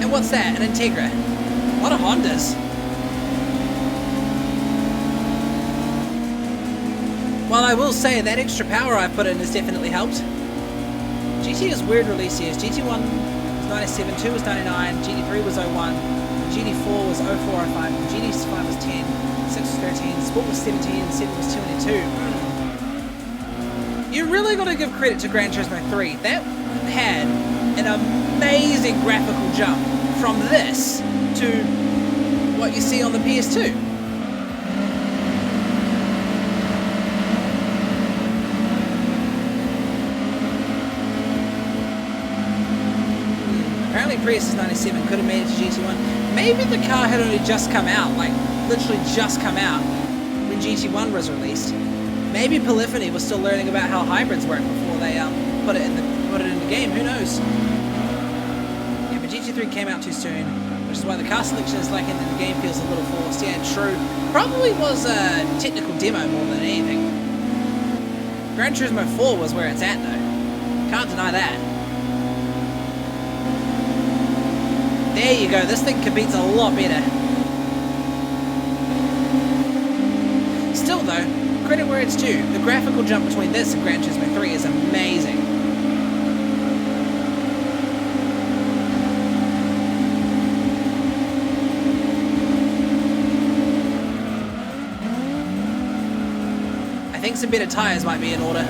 And what's that? An Integra. A lot of Hondas. Well, I will say that extra power I put in has definitely helped. GT has weird release years. GT1 was 97, 2 was 99, GT3 was 01, GT4 was 04, 05, GT5 was 10, 6 was 13, Sport was 17, 7 was 22. You really got to give credit to Gran Turismo 3. That had an amazing graphical jump from this to what you see on the PS2. Apparently Prius is 97, could have made it to GT1. Maybe the car had only just come out, like literally just come out when GT1 was released. Maybe Polyphony was still learning about how hybrids work before they put it in the game. Who knows? Yeah, but GT3 came out too soon, which is why the car selection is like in the game feels a little forced. Yeah, true. Probably was a technical demo more than anything. Gran Turismo 4 was where it's at though. Can't deny that. There you go. This thing competes a lot better. credit where it's due. The graphical jump between this and Gran Turismo 3 is amazing. I think some better tyres might be in order.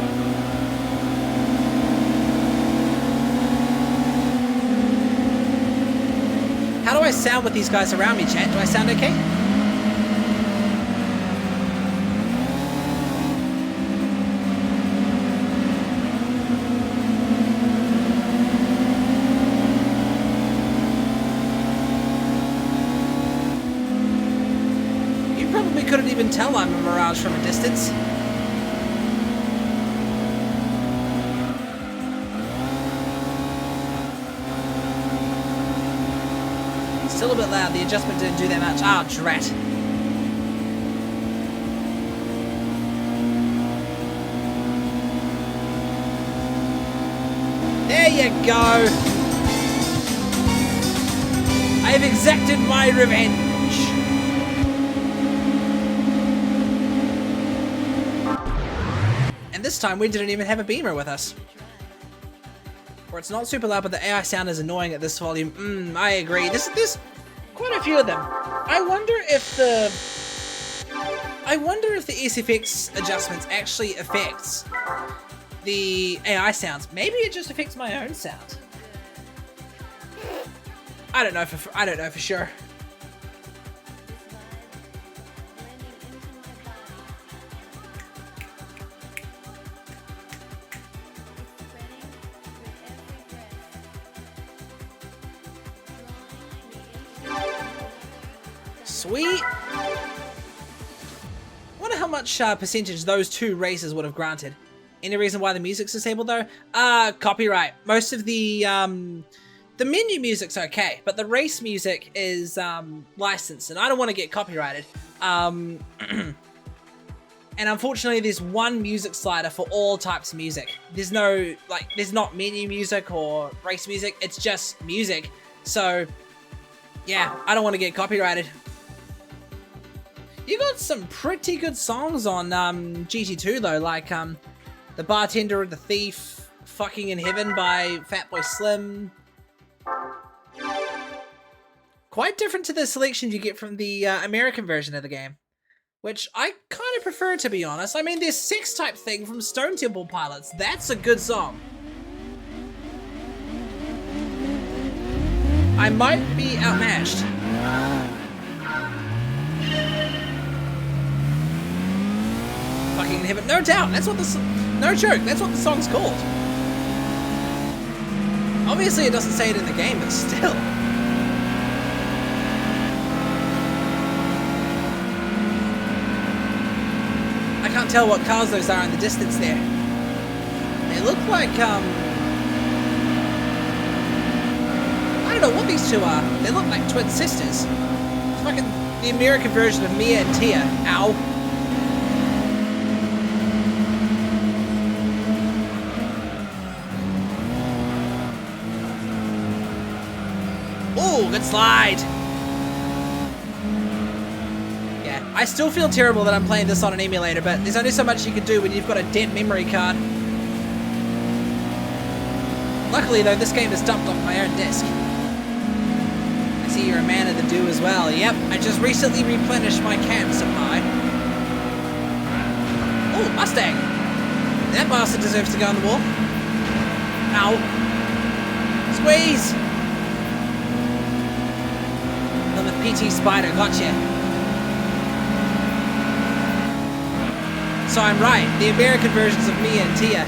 How do I sound with these guys around me, chat? Do I sound okay? You probably couldn't even tell I'm a Mirage from a distance. Still a bit loud. The adjustment didn't do that much. Ah, drat. There you go. I've exacted my revenge. And this time we didn't even have a beamer with us. Or it's not super loud, but the AI sound is annoying at this volume. I agree. There's quite a few of them. I wonder if the SFX adjustments actually affects the AI sounds. Maybe it just affects my own sound. I don't know for sure. Sweet. Wonder how much percentage those two races would have granted. Any reason why the music's disabled though? Copyright. Most of the menu music's okay, but the race music is licensed, and I don't want to get copyrighted. And unfortunately, there's one music slider for all types of music. There's no there's not menu music or race music. It's just music. So yeah, I don't want to get copyrighted. You got some pretty good songs on GT2 though, like The Bartender and the Thief, Fucking in Heaven by Fatboy Slim. Quite different to the selection you get from the American version of the game, which I kind of prefer, to be honest. I mean, there's Sex Type Thing from Stone Temple Pilots. That's a good song. I might be outmatched. Fucking in Heaven, no doubt. That's what no joke. That's what the song's called. Obviously, it doesn't say it in the game, but still. I can't tell what cars those are in the distance there. They look like I don't know what these two are. They look like twin sisters. It's fucking the American version of Mia and Tia. Ow. Ooh, good slide. Yeah, I still feel terrible that I'm playing this on an emulator, but there's only so much you can do when you've got a dead memory card. Luckily though, this game is dumped off my own disk. I see you're a man of the do as well. Yep, I just recently replenished my cam supply. Oh, Mustang. That bastard deserves to go on the wall. Ow. Squeeze. Little PT Spider, gotcha. So I'm right, the American versions of Mia and Tia.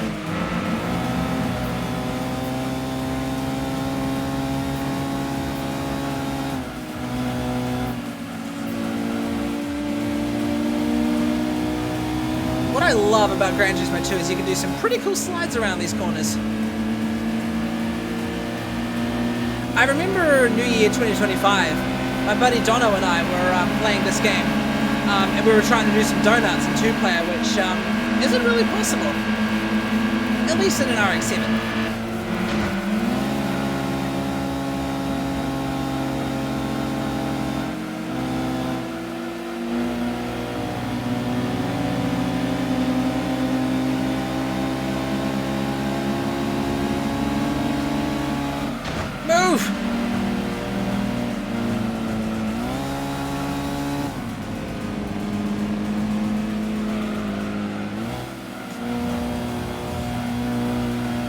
What I love about Gran Turismo 2 is you can do some pretty cool slides around these corners. I remember New Year 2025. My buddy Dono and I were playing this game, and we were trying to do some donuts in two-player, which isn't really possible, at least in an RX-7.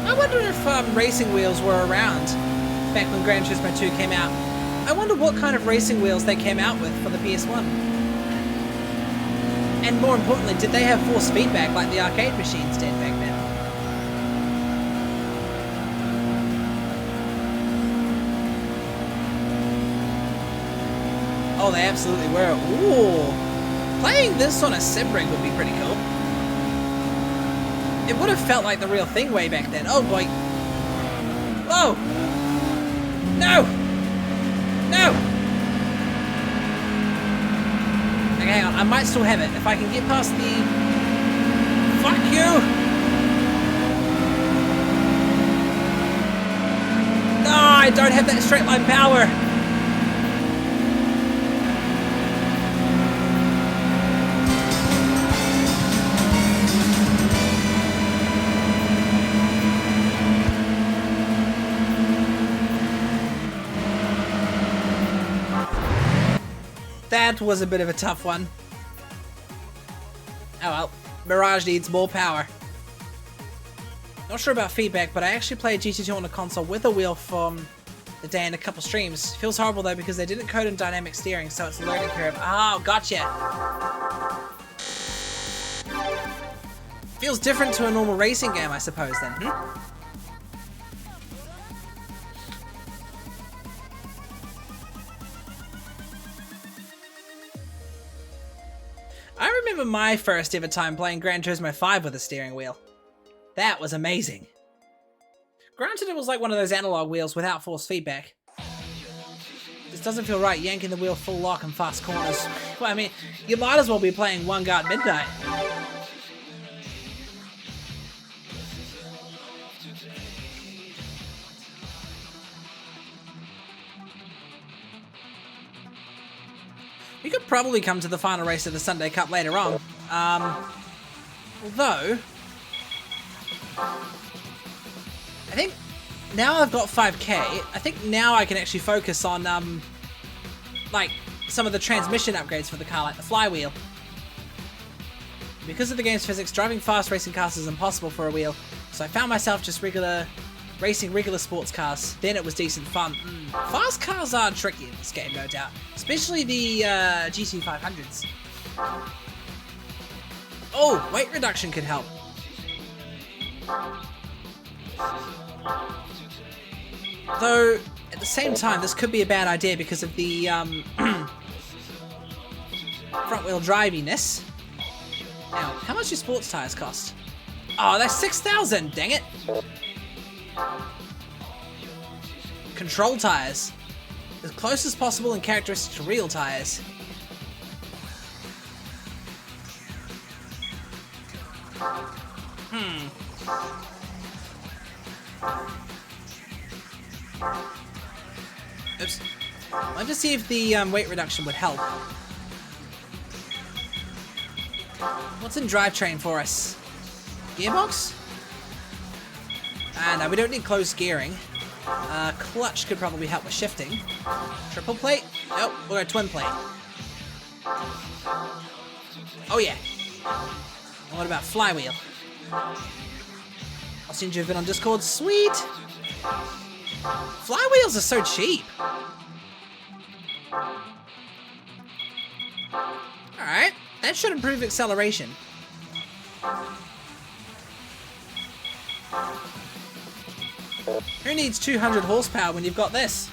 I wonder if racing wheels were around back when Gran Turismo 2 came out. I wonder what kind of racing wheels they came out with for the PS1. And more importantly, did they have force feedback like the arcade machines did back then? Oh, they absolutely were. Ooh. Playing this on a sim rig would be pretty cool. It would have felt like the real thing way back then. Oh boy. Whoa! No! No! Okay, hang on. I might still have it. If I can get past the... Fuck you! No, I don't have that straight line power. That was a bit of a tough one. Oh well, Mirage needs more power. Not sure about feedback, but I actually played GT2 on the console with a wheel from the day in a couple streams. Feels horrible though because they didn't code in dynamic steering, so it's a learning curve. Oh, gotcha. Feels different to a normal racing game, I suppose then. I remember my first ever time playing Gran Turismo 5 with a steering wheel. That was amazing. Granted, it was like one of those analog wheels without force feedback. This doesn't feel right, yanking the wheel full lock in fast corners. Well, I mean, you might as well be playing One Guard Midnight. We could probably come to the final race of the Sunday Cup later on. Although, I think now I've got 5k, I think now I can actually focus on, like, some of the transmission upgrades for the car, like the flywheel. Because of the game's physics, driving fast racing cars is impossible for a wheel, so I found myself just racing regular sports cars. Then it was decent fun. Fast cars are tricky in this game, no doubt. Especially the GT 500s. Oh, weight reduction could help. Though, at the same time, this could be a bad idea because of the front-wheel driviness. Now, how much do sports tires cost? Oh, that's 6,000, dang it! Control tires. As close as possible in characteristics to real tires. Oops. Let's just see if the weight reduction would help. What's in drivetrain for us? Gearbox? No, we don't need closed gearing. Clutch could probably help with shifting. Triple plate? Nope, we're a twin plate. Oh yeah. What about flywheel? I'll send you a bit on Discord. Sweet! Flywheels are so cheap. Alright, that should improve acceleration. Who needs 200 horsepower when you've got this?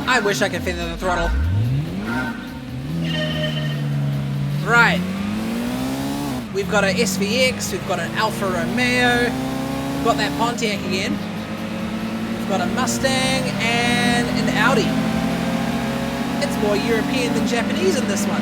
I wish I could feather the throttle. Right. We've got an SVX, we've got an Alfa Romeo, we've got that Pontiac again, we've got a Mustang, and an Audi. It's more European than Japanese in this one.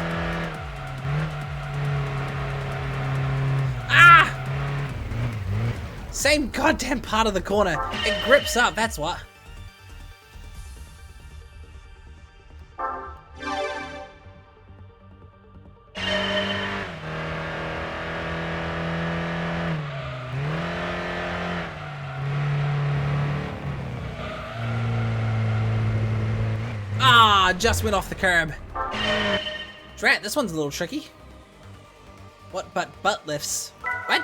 Same goddamn part of the corner. It grips up, that's what. Ah, just went off the curb. Drat, this one's a little tricky. What but butt lifts? What?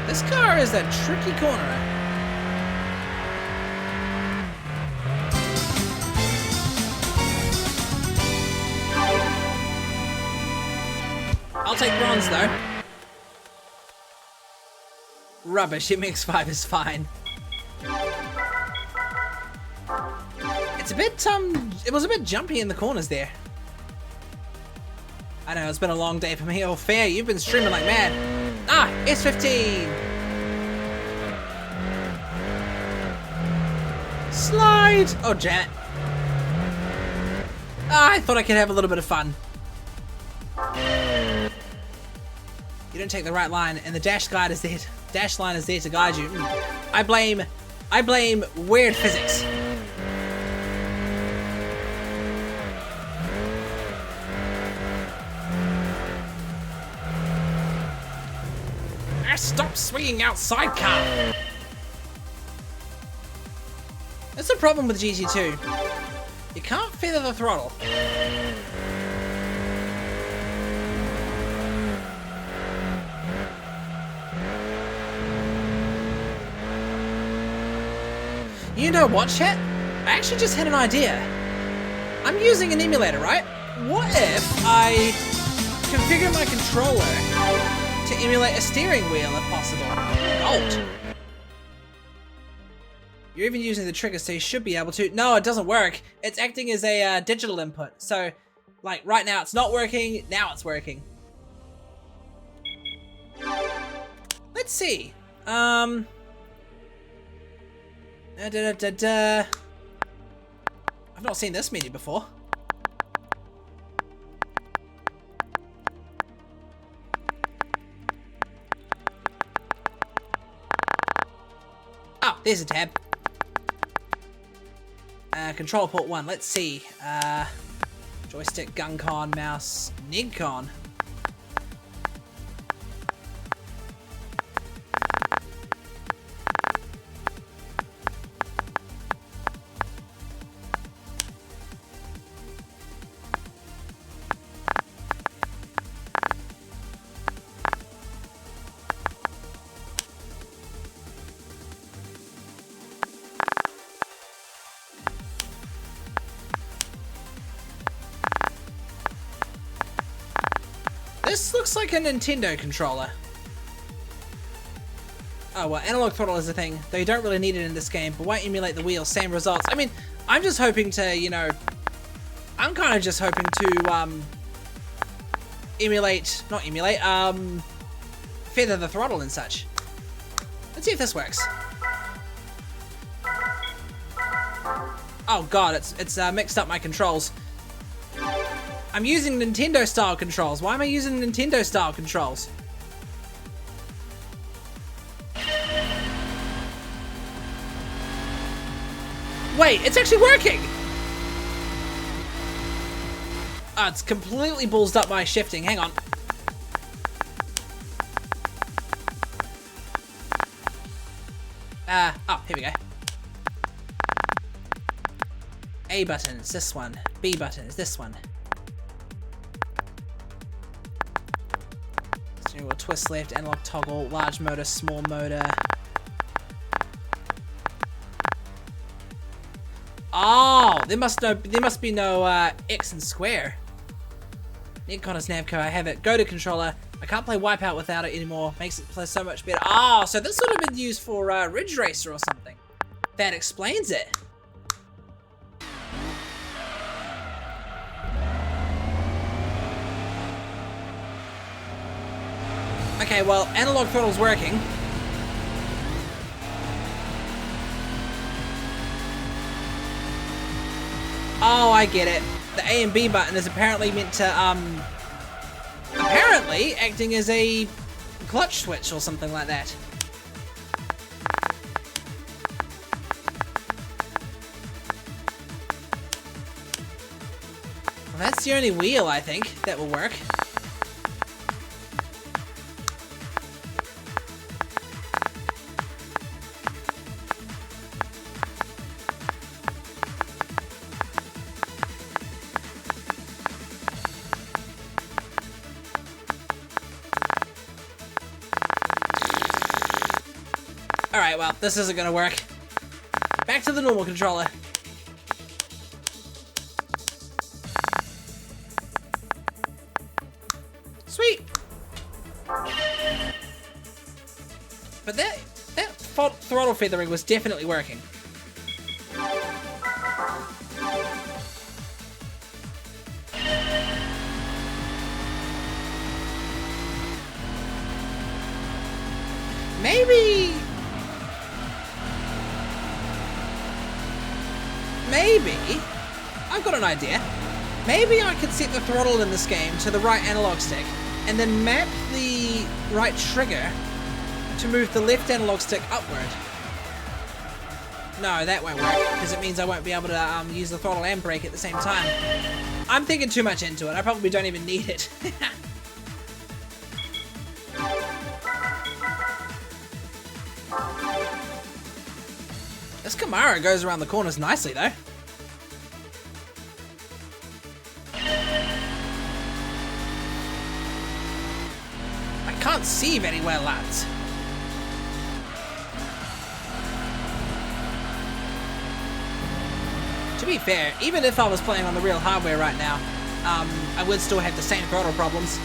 This car is a tricky corner. I'll take bronze though. Rubbish, MX-5 is fine. It's a bit, it was a bit jumpy in the corners there. I know, it's been a long day for me. Oh, fair, you've been streaming like mad. Ah, S15! Slide! Oh, Janet. Ah, I thought I could have a little bit of fun. You don't take the right line, and the dash line is there to guide you. I blame weird physics. Stop swinging out sidecar. That's the problem with GT2. You can't feather the throttle. You know what, chat? I actually just had an idea. I'm using an emulator, right? What if I configure my controller to emulate a steering wheel if possible? Gold. You're even using the trigger, so you should be able to. No, it doesn't work. It's acting as a digital input. So, like, right now it's not working, now it's working. Let's see. I've not seen this menu before. Oh, there's a tab. Control port 1, let's see. Joystick, GunCon, mouse, NIGCon. This looks like a Nintendo controller. Oh well, analog throttle is a thing, though you don't really need it in this game, but why emulate the wheel? Same results. I mean, I'm just hoping to, you know, I'm kind of just hoping to, feather the throttle and such. Let's see if this works. Oh god, it's mixed up my controls. I'm using Nintendo style controls. Why am I using Nintendo style controls? Wait, it's actually working! Oh, it's completely ballsed up my shifting. Hang on. Oh, here we go. A button is this one. B button is this one. Steering wheel twist left, analog toggle, large motor, small motor. Oh, there must be no X and square. NIGCon is Namco, I have it. Go to controller. I can't play Wipeout without it anymore. Makes it play so much better. Oh, so this would have been used for Ridge Racer or something. That explains it. Okay, well, analog throttle's working. Oh, I get it. The A and B button is apparently meant to, apparently acting as a clutch switch or something like that. Well, that's the only wheel, I think, that will work. Alright, well, this isn't gonna work. Back to the normal controller. Sweet! But that throttle feathering was definitely working. Maybe, I've got an idea. Maybe I could set the throttle in this game to the right analog stick and then map the right trigger to move the left analog stick upward. No, that won't work because it means I won't be able to use the throttle and brake at the same time. I'm thinking too much into it. I probably don't even need it. This Camaro goes around the corners nicely, though. I can't see very well, lads. To be fair, even if I was playing on the real hardware right now, I would still have the same throttle problems.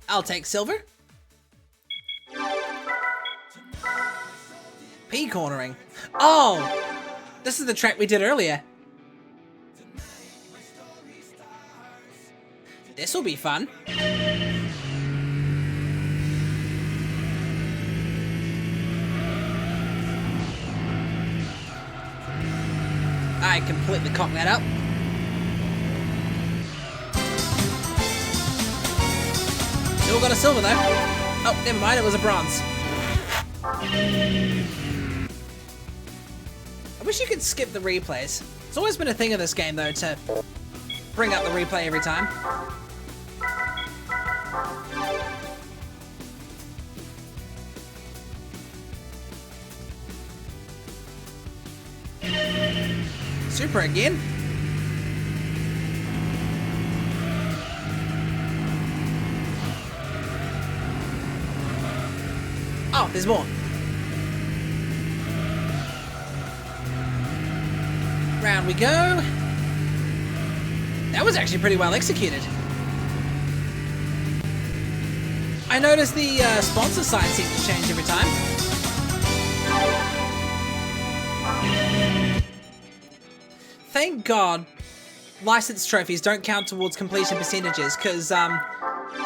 I'll take silver. P-cornering. Oh! This is the track we did earlier. This'll be fun. I completely cocked that up. Still got a silver though. Oh, never mind, it was a bronze. I wish you could skip the replays. It's always been a thing of this game though to bring up the replay every time. Super again. Oh, there's more. Round we go. That was actually pretty well executed. I noticed the sponsor sign seems to change every time. Thank God license trophies don't count towards completion percentages, because can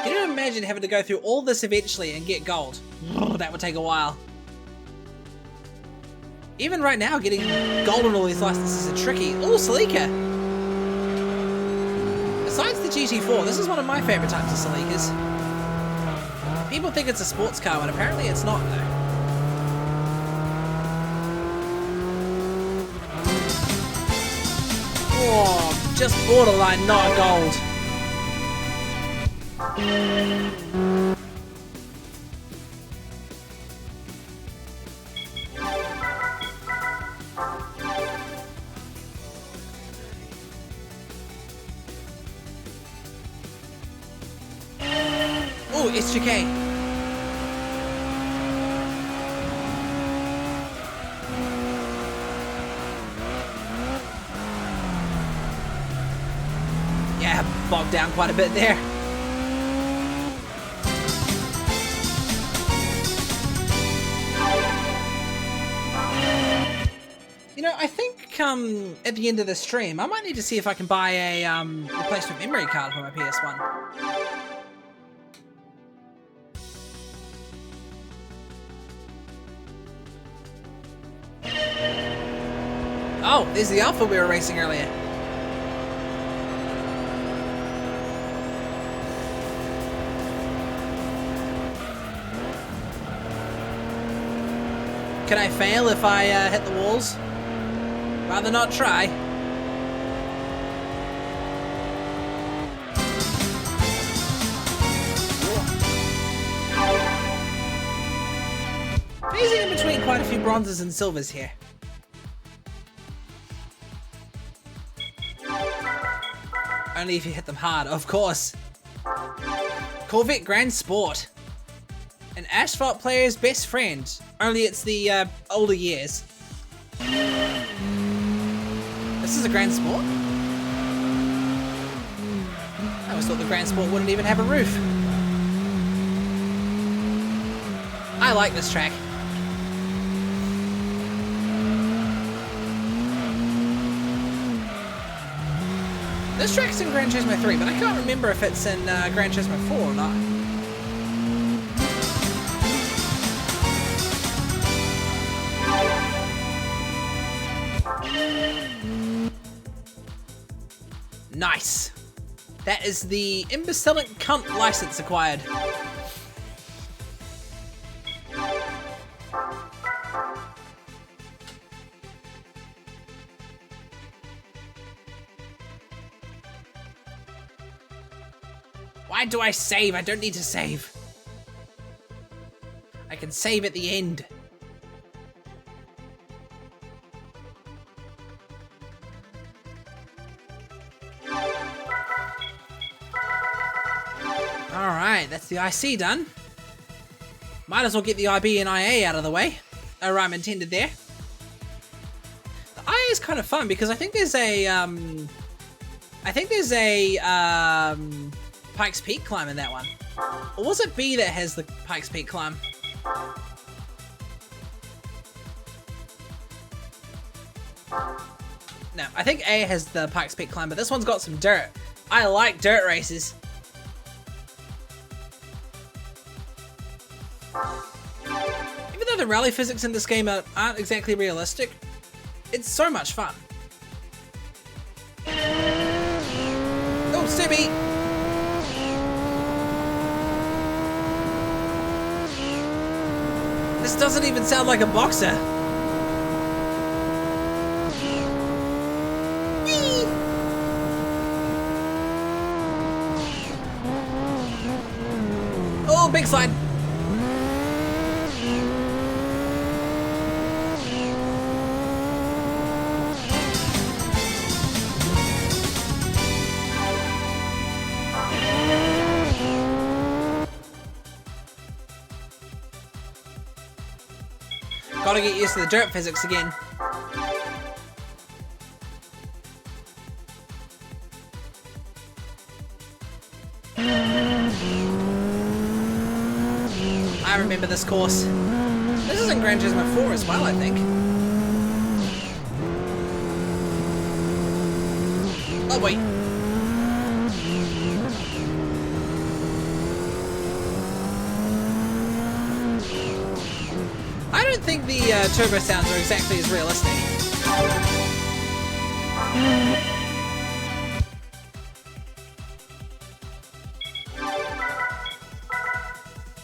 you imagine having to go through all this eventually and get gold? Oh, that would take a while. Even right now, getting gold on all these licenses are tricky. Oh, Celica! Besides the GT4, this is one of my favourite types of Celicas. People think it's a sports car, but apparently it's not, though. Oh, just borderline not gold. Oh, it's chicane. Yeah, bogged down quite a bit there. You know, I think at the end of the stream, I might need to see if I can buy a replacement memory card for my PS1. Oh, there's the Alpha we were racing earlier. Can I fail if I hit the walls? Rather not try. Phasing in between quite a few bronzes and silvers here. Only if you hit them hard, of course. Corvette Gran Sport. An asphalt player's best friend. Only it's the older years. This is a Gran Sport? I always thought the Gran Sport wouldn't even have a roof. I like this track. This track's in Gran Turismo 3, but I can't remember if it's in Gran Turismo 4 or not. Nice. That is the imbecilic cunt license acquired. Why do I save? I don't need to save. I can save at the end. Alright, that's the IC done. Might as well get the IB and IA out of the way. Oh, rhyme intended there. The IA is kind of fun because I think there's a, Pikes Peak climb in that one. Or was it B that has the Pikes Peak climb? No, I think A has the Pikes Peak climb, but this one's got some dirt. I like dirt races. Even though the rally physics in this game aren't exactly realistic, it's so much fun. Oh, Stubby! This doesn't even sound like a boxer. Whee! Oh, big slide. Gotta get used to the dirt physics again. I remember this course. This is in Gran Turismo 4 as well, I think. Oh wait. I don't think the turbo sounds are exactly as realistic.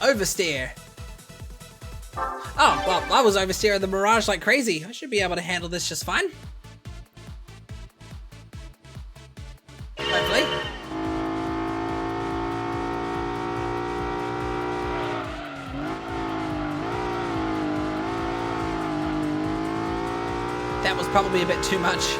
Oversteer. Oh, well, I was oversteering the Mirage like crazy. I should be able to handle this just fine. Hopefully. That was probably a bit too much.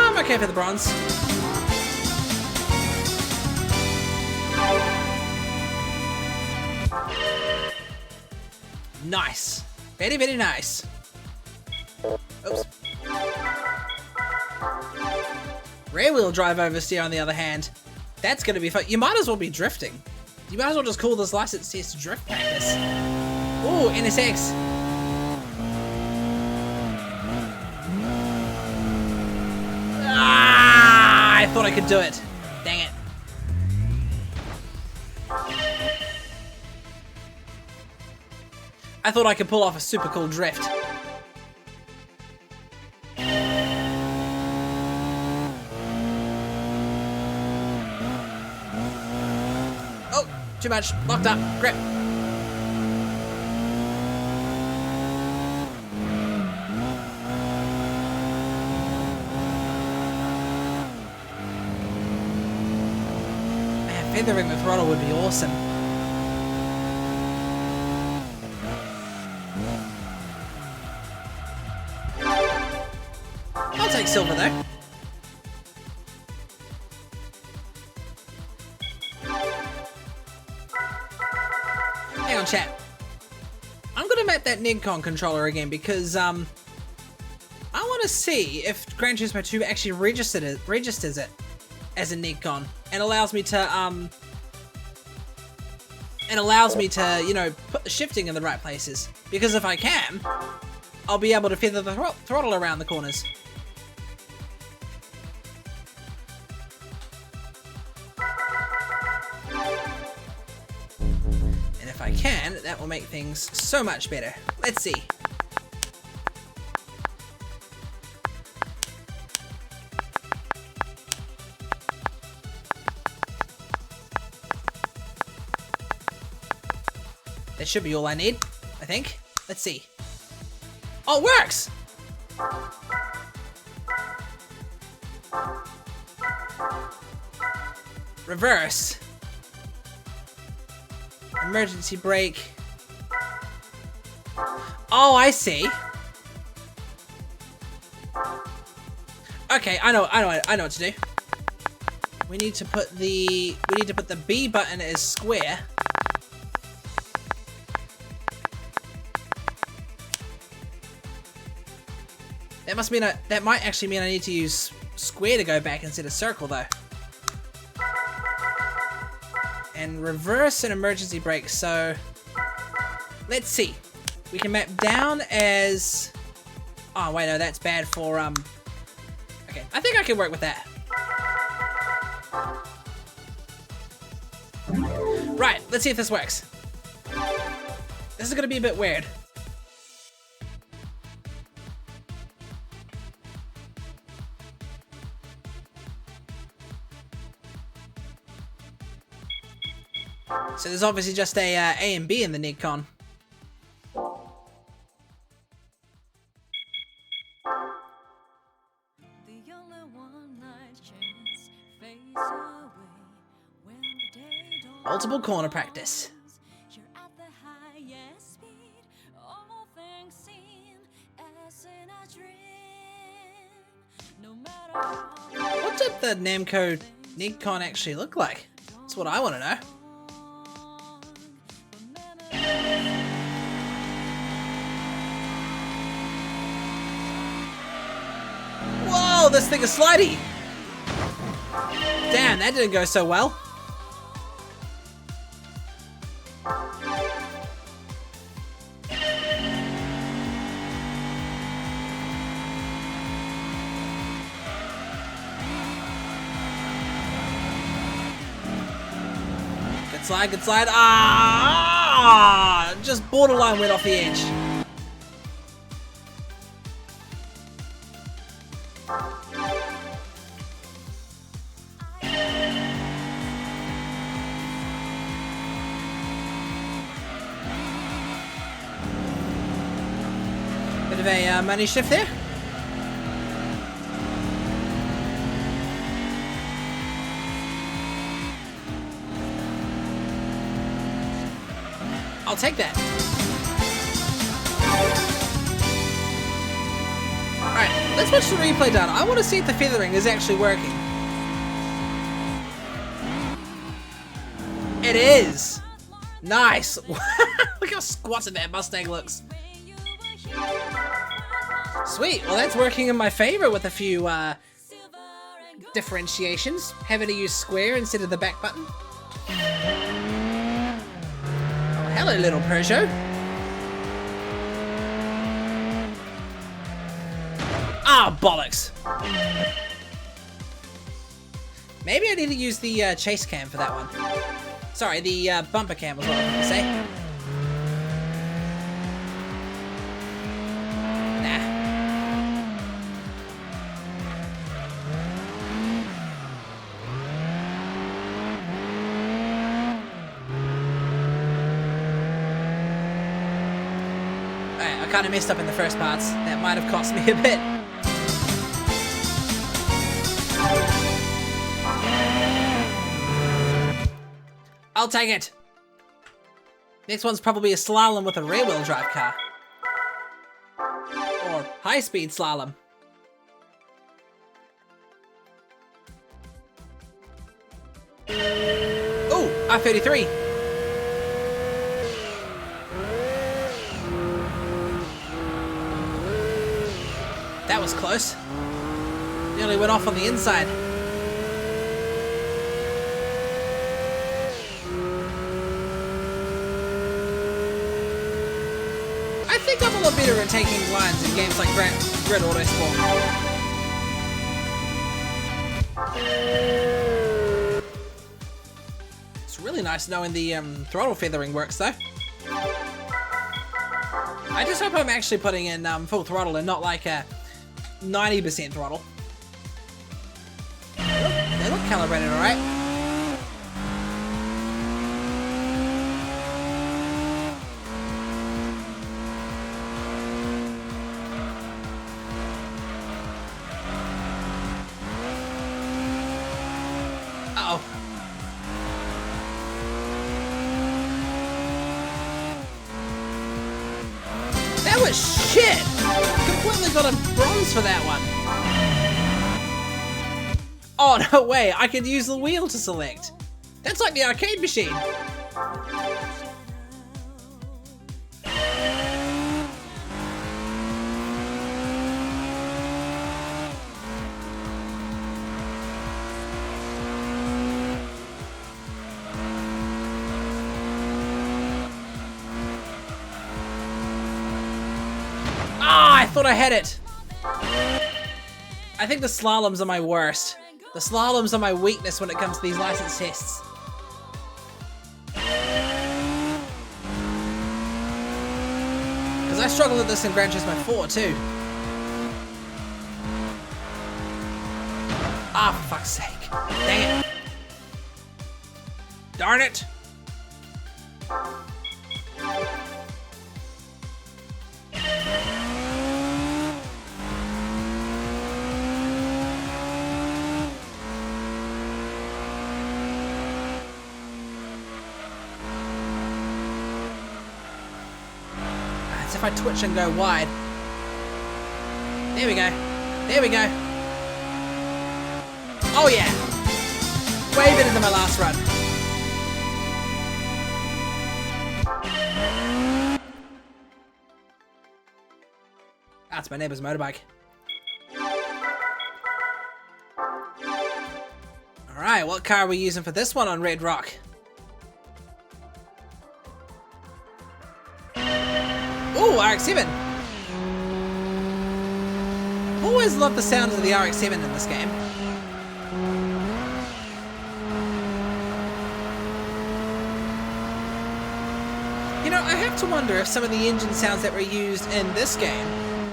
I'm okay for the bronze. Nice. Very, very nice. Oops. Rear wheel drive oversteer on the other hand. That's gonna be fun. You might as well be drifting. You might as well just call this license test drift practice. Ooh, NSX. Ah, I thought I could do it. Dang it. I thought I could pull off a super cool drift. Oh, too much. Locked up. Grip. Man, feathering the throttle would be awesome. I'll take silver though. Hang on, chat. I'm gonna map that Nigcon controller again because I want to see if Gran Turismo 2 actually registers it as a Nigcon and allows me to you know, put the shifting in the right places. Because if I can, I'll be able to feather the throttle around the corners. And if I can, that will make things so much better. Let's see. That should be all I need, I think. Let's see. Oh, it works! Reverse. Emergency brake. Oh, I see. Okay, I know what to do. We need to put the B button as square. That must mean that might actually mean I need to use square to go back instead of circle though. And reverse and emergency brake, so let's see. We can map down as, oh wait, no, that's bad for okay, I think I can work with that. Right, let's see if this works. This is gonna be a bit weird. So there's obviously just a and B in the Nigcon. Multiple corner practice. What did the Namco Nigcon actually look like? That's what I want to know. Whoa, this thing is slidey! Damn, that didn't go so well. Good slide, good slide. Ah! Just borderline went off the edge. Bit of a money shift there. I'll take that. Alright, let's watch the replay data. I want to see if the feathering is actually working. It is! Nice! Look how squatted that Mustang looks. Sweet. Well, that's working in my favor with a few differentiations. Having to use square instead of the back button. Oh, hello, little Peugeot. Ah, bollocks. Maybe I need to use the chase cam for that one. Sorry, the bumper cam was what I was going to say. Nah. Alright, I kind of messed up in the first parts. That might have cost me a bit. I'll take it. Next one's probably a slalom with a rear-wheel drive car. Or high-speed slalom. Ooh, R33. That was close. Nearly went off on the inside. I think I'm a lot better at taking lines in games like Grid Autosport. It's really nice knowing the throttle feathering works though. I just hope I'm actually putting in full throttle and not like a 90% throttle. They look calibrated alright. Uh-oh. That was shit! Completely got a bronze for that one. Oh, no way, I could use the wheel to select. That's like the arcade machine. Ah, I thought I had it. I think the slaloms are my worst. The slaloms are my weakness when it comes to these license tests. Because I struggle with this in Gran Turismo 4 too. Ah, for fuck's sake. Dang it. Darn it. If I twitch and go wide. There we go. There we go. Oh yeah. Way better than my last run. That's my neighbor's motorbike. Alright, what car are we using for this one on Red Rock? Ooh, RX-7! I've always loved the sounds of the RX-7 in this game. You know, I have to wonder if some of the engine sounds that were used in this game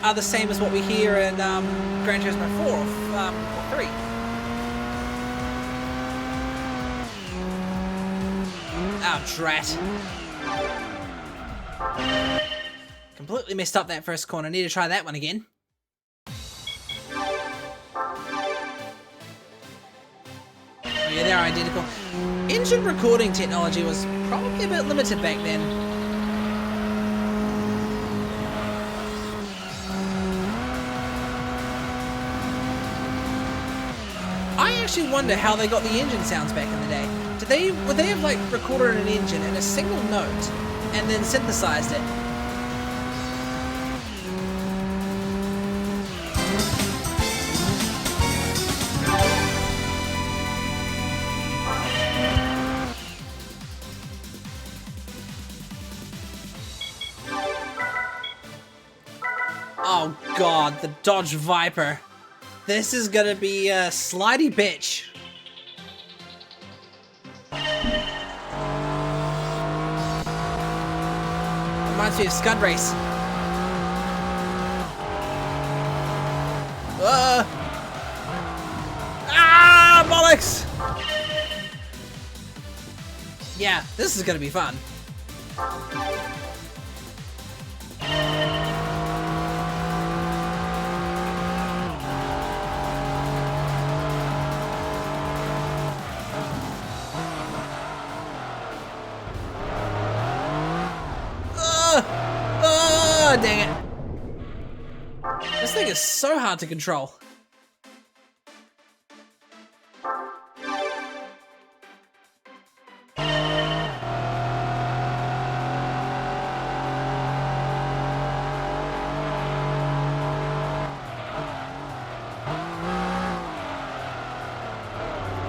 are the same as what we hear in Gran Turismo 4 or 3. Oh, drat. Completely messed up that first corner. Need to try that one again. Oh yeah, they're identical. Engine recording technology was probably a bit limited back then. I actually wonder how they got the engine sounds back in the day. Would they have like recorded an engine in a single note and then synthesized it? Oh god, the Dodge Viper. This is gonna be a slidey bitch. Reminds me of Scud Race. Ah, bollocks! Yeah, this is gonna be fun. Oh, dang it. This thing is so hard to control.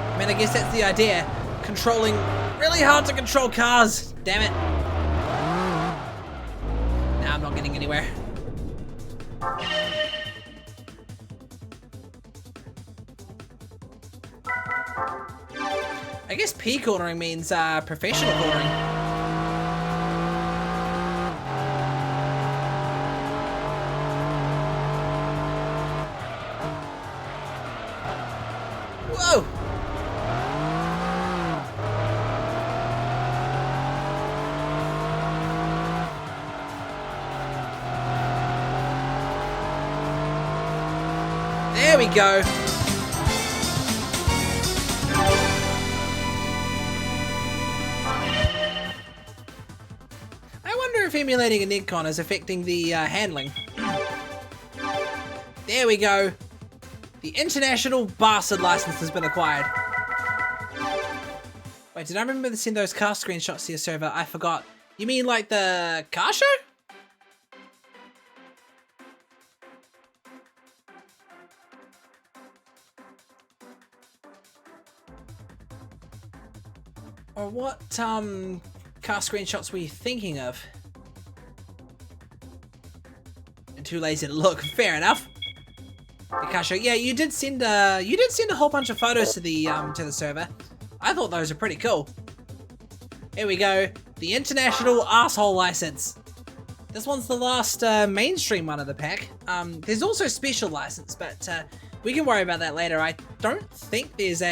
I mean, I guess that's the idea. Controlling really hard to control cars. Damn it. Nah, I'm not getting anywhere. I guess P cornering means professional cornering. Whoa! There we go. I wonder if emulating a Nigcon is affecting the handling. There we go. The international bastard license has been acquired. Wait, did I remember to send those car screenshots to your server? I forgot. You mean like the car show? Or what car screenshots were you thinking of? And too lazy to look. Fair enough. The car show. Yeah, you did send a whole bunch of photos to the server. I thought those were pretty cool. Here we go. The international asshole license. This one's the last mainstream one of the pack. There's also special license, but we can worry about that later. I don't think there's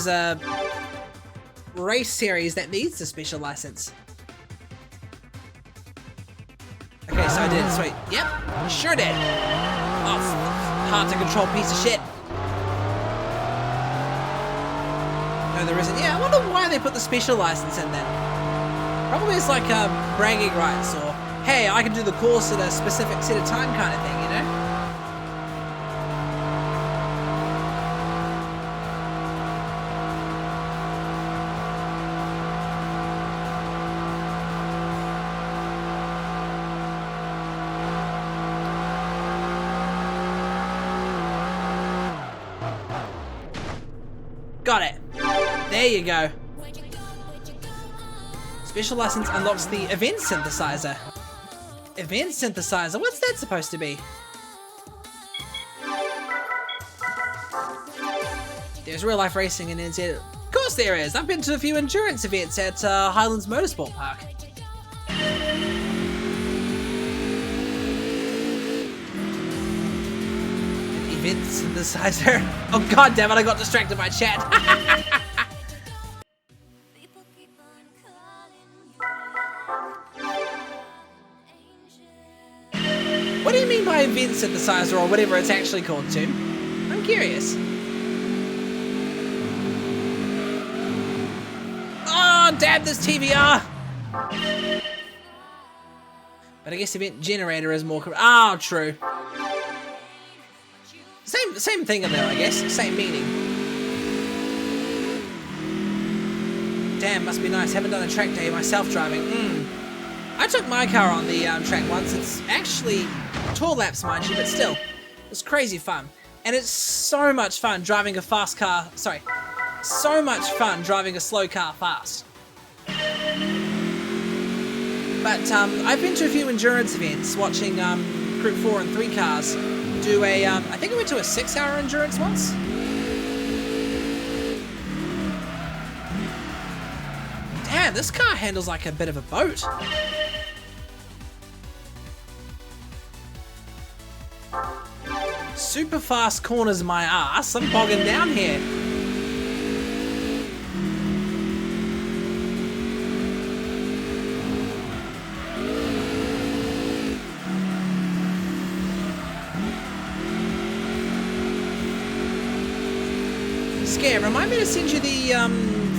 a race series that needs a special license. Okay, so I did. Sweet. Yep, sure did. Oh, hard to control piece of shit. No, there isn't. Yeah, I wonder why they put the special license in then. Probably it's like bragging rights, or hey, I can do the course at a specific set of time kind of thing, you know? Got it. There you go. Special license unlocks the event synthesizer. Event synthesizer? What's that supposed to be? There's real life racing in NZ. Of course there is. I've been to a few endurance events at Highlands Motorsport Park. Event synthesizer. Oh god damn it, I got distracted by chat. What do you mean by event synthesizer, or whatever it's actually called, Tim? I'm curious. Oh damn this TVR! But I guess event generator is more correct. Oh, true. Same thing though, I guess. Same meaning. Damn, must be nice. Haven't done a track day myself driving. I took my car on the track once. It's actually tour laps, mind you, but still, it's crazy fun. And it's so much fun driving a fast car. Sorry, so much fun driving a slow car fast. But I've been to a few endurance events, watching Group 4 and 3 cars do a, I think I went to a 6-hour endurance once. Damn, this car handles like a bit of a boat. Super fast corners my ass. I'm bogging down here. Scare, remind me to send you the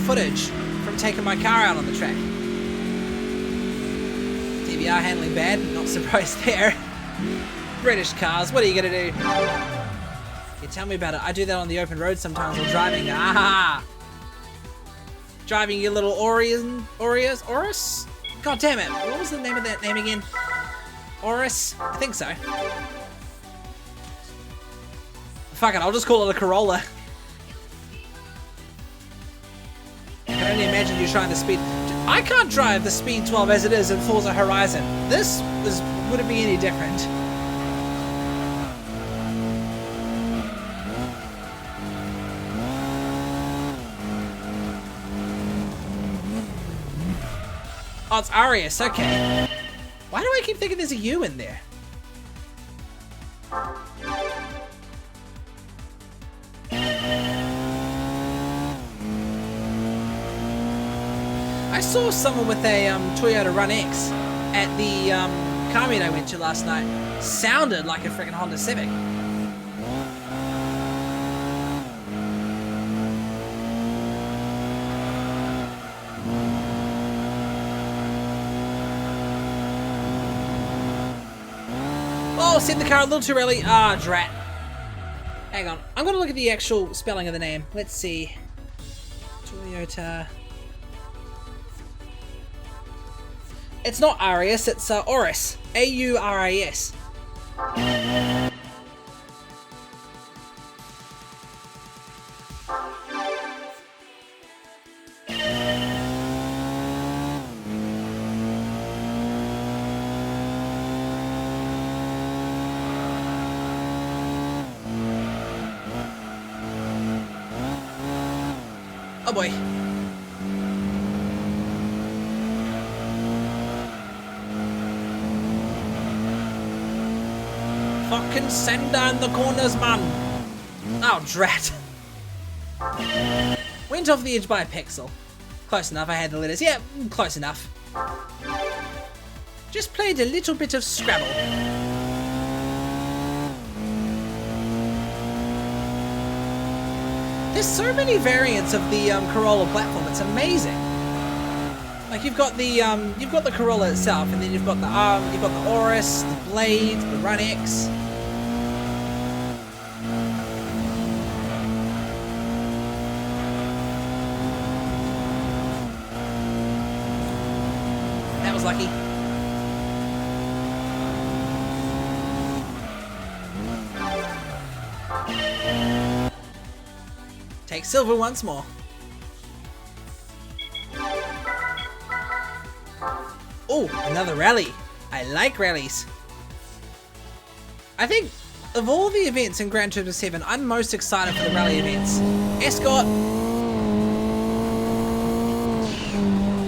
footage from taking my car out on the track. DVR handling bad, not surprised there. British cars, what are you gonna do? Yeah, tell me about it. I do that on the open road sometimes while driving. Ah! Driving your little Auris? God damn it, what was the name of that name again? Auris? I think so. Fuck it, I'll just call it a Corolla. I can only imagine you trying the speed. I can't drive the Speed 12 as it is in Forza Horizon. This wouldn't be any different. Oh, it's Arius, okay. Why do I keep thinking there's a U in there? I saw someone with a Toyota Run X at the car meet I went to last night. Sounded like a freaking Honda Civic. Oh, sent the car a little too early. Ah, drat. Hang on. I'm going to look at the actual spelling of the name. Let's see. Toyota. It's not Arius, it's Auris. A-U-R-I-S. Oh boy. Fucking send down the corners, man. Oh, drat. Went off the edge by a pixel. Close enough, I had the letters. Yeah, close enough. Just played a little bit of Scrabble. There's so many variants of the Corolla platform. It's amazing. Like you've got the Corolla itself, and then you've got the Auris, the Blade, the Run X. That was lucky. Take silver once more. Oh, another rally. I like rallies. I think of all the events in Gran Turismo 7, I'm most excited for the rally events. Escort.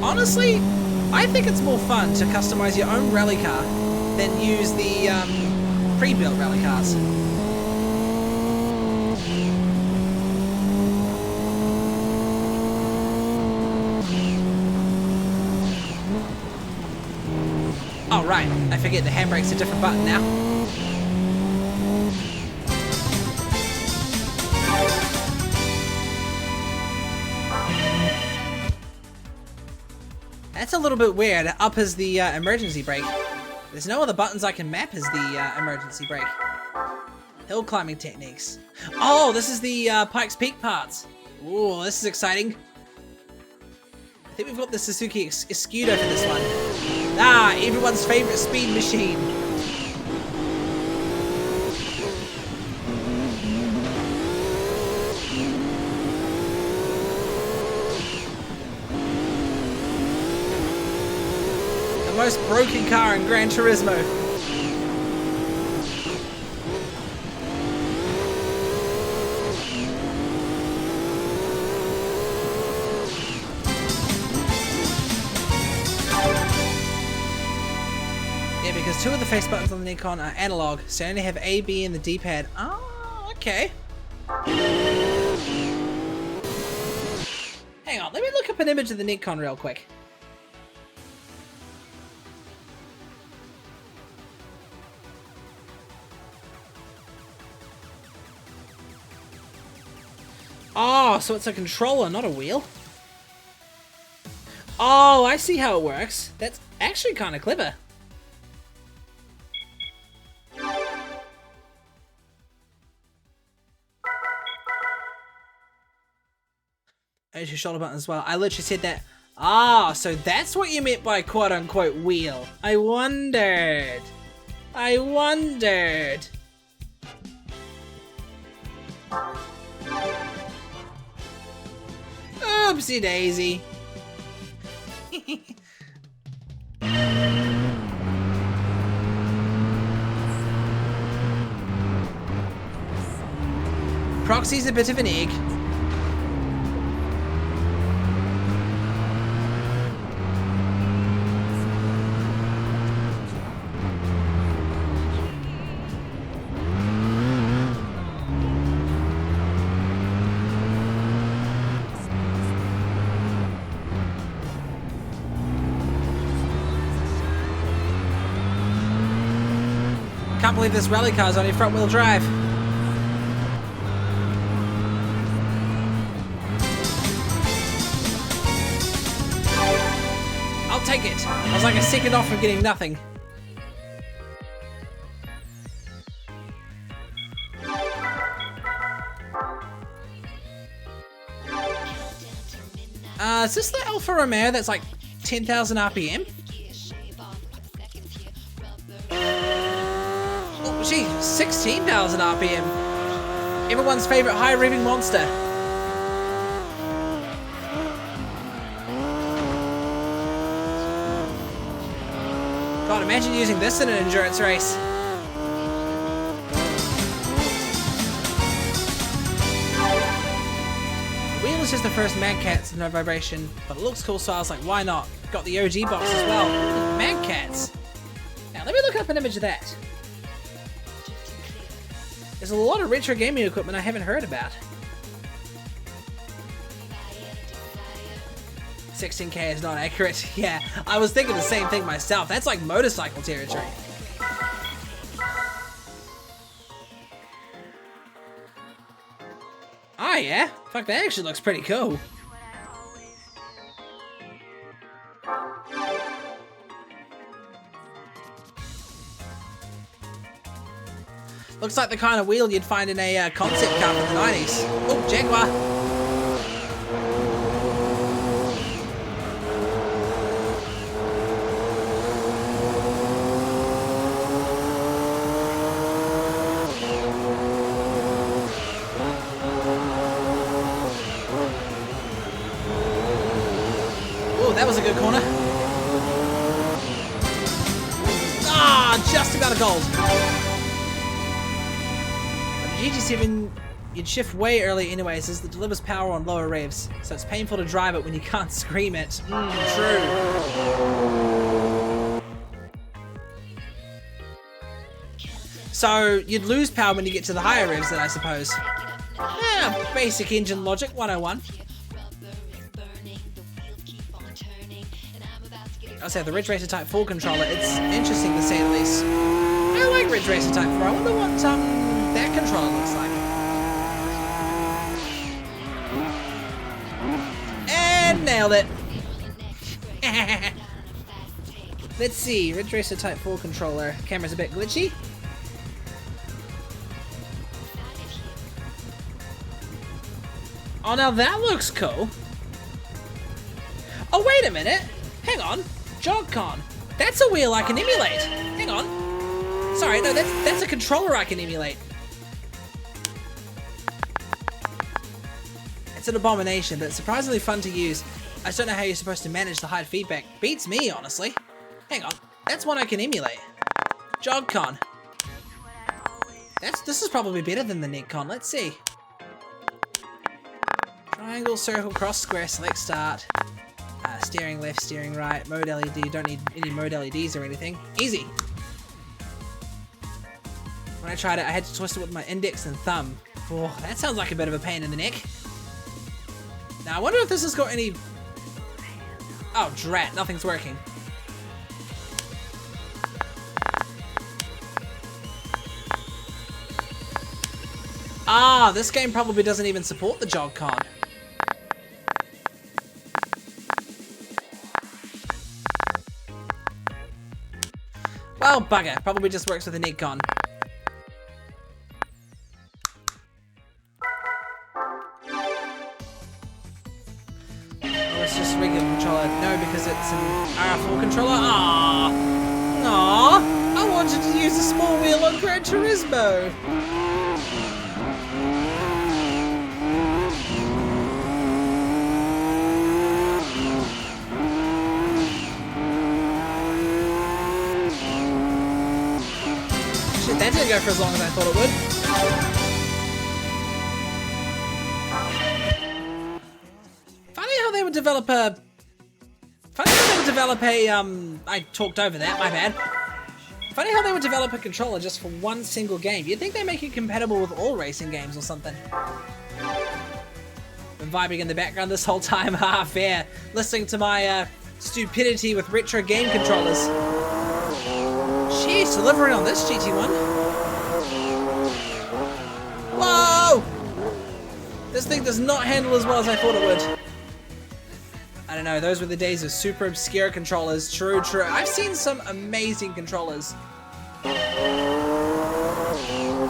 Honestly, I think it's more fun to customize your own rally car than use the pre-built rally cars. Oh right, I forget the handbrake's a different button now. That's a little bit weird. Up is the emergency brake. There's no other buttons I can map as the emergency brake. Hill climbing techniques. Oh, this is the Pikes Peak parts. Ooh, this is exciting. I think we've got the Suzuki Escudo for this one. Ah, everyone's favorite speed machine. Come most broken car in Gran Turismo. Yeah, because 2 of the face buttons on the Nikon are analog, so you only have A, B, and the D-pad. Oh, okay. Hang on, let me look up an image of the Nikon real quick. Oh, so it's a controller, not a wheel. Oh, I see how it works. That's actually kind of clever. There's your shoulder button as well. I literally said that. Ah, so that's what you meant by quote-unquote wheel. I wondered. I wondered. Oopsie daisy. Proxy's a bit of an egg. Can't believe this rally car's only front-wheel drive. I'll take it. I was like a second off from getting nothing. Is this the Alfa Romeo that's like 10,000 RPM? Oh, gee, 16,000 RPM. Everyone's favorite high revving monster. God, imagine using this in an endurance race. The wheel is just the first Mad Catz, no vibration, but it looks cool, so I was like, why not? Got the OG box as well. Mad Catz. Now, let me look up an image of that. There's a lot of retro gaming equipment I haven't heard about. 16K is not accurate. Yeah, I was thinking the same thing myself. That's like motorcycle territory. Oh yeah? Fuck, that actually looks pretty cool. Looks like the kind of wheel you'd find in a concept car from the 90s. Oh, Jaguar. Oh, that was a good corner. Ah, just about a gold. GT7, you'd shift way early anyways, as it delivers power on lower revs, so it's painful to drive it when you can't scream it. True. So, you'd lose power when you get to the higher revs then, I suppose. Yeah, basic engine logic 101. I'll say the Ridge Racer Type 4 controller, it's interesting to say the least. I like Ridge Racer Type 4, I wonder what that controller looks like. And nailed it. Let's see, Ridge Racer Type 4 controller. Camera's a bit glitchy. Oh, now that looks cool. Oh, wait a minute. Hang on. JogCon. That's a wheel I can emulate. Hang on. Sorry, no, that's a controller I can emulate. It's an abomination, but it's surprisingly fun to use. I just don't know how you're supposed to manage the high feedback. Beats me, honestly. Hang on. That's one I can emulate. JogCon. This is probably better than the NetCon. Let's see. Triangle, circle, cross, square, select, start. Steering left, steering right, mode LED. Don't need any mode LEDs or anything. Easy. When I tried it, I had to twist it with my index and thumb. Oh, that sounds like a bit of a pain in the neck. Now, I wonder if this has got any... Oh, drat. Nothing's working. Ah, this game probably doesn't even support the JogCon. Well, bugger. Probably just works with the NetCon. Oh, it's just a regular controller. No, because it's an R4 controller. Aww. Aww. I wanted to use a small wheel on Gran Turismo. That didn't go for as long as I thought it would. Funny how they would develop a... I talked over that, my bad. Funny how they would develop a controller just for one single game. You'd think they make it compatible with all racing games or something. Been vibing in the background this whole time, fair. Listening to my stupidity with retro game controllers. Jeez, delivering on this GT1. Whoa! This thing does not handle as well as I thought it would. I don't know, those were the days of super obscure controllers. True, true. I've seen some amazing controllers. For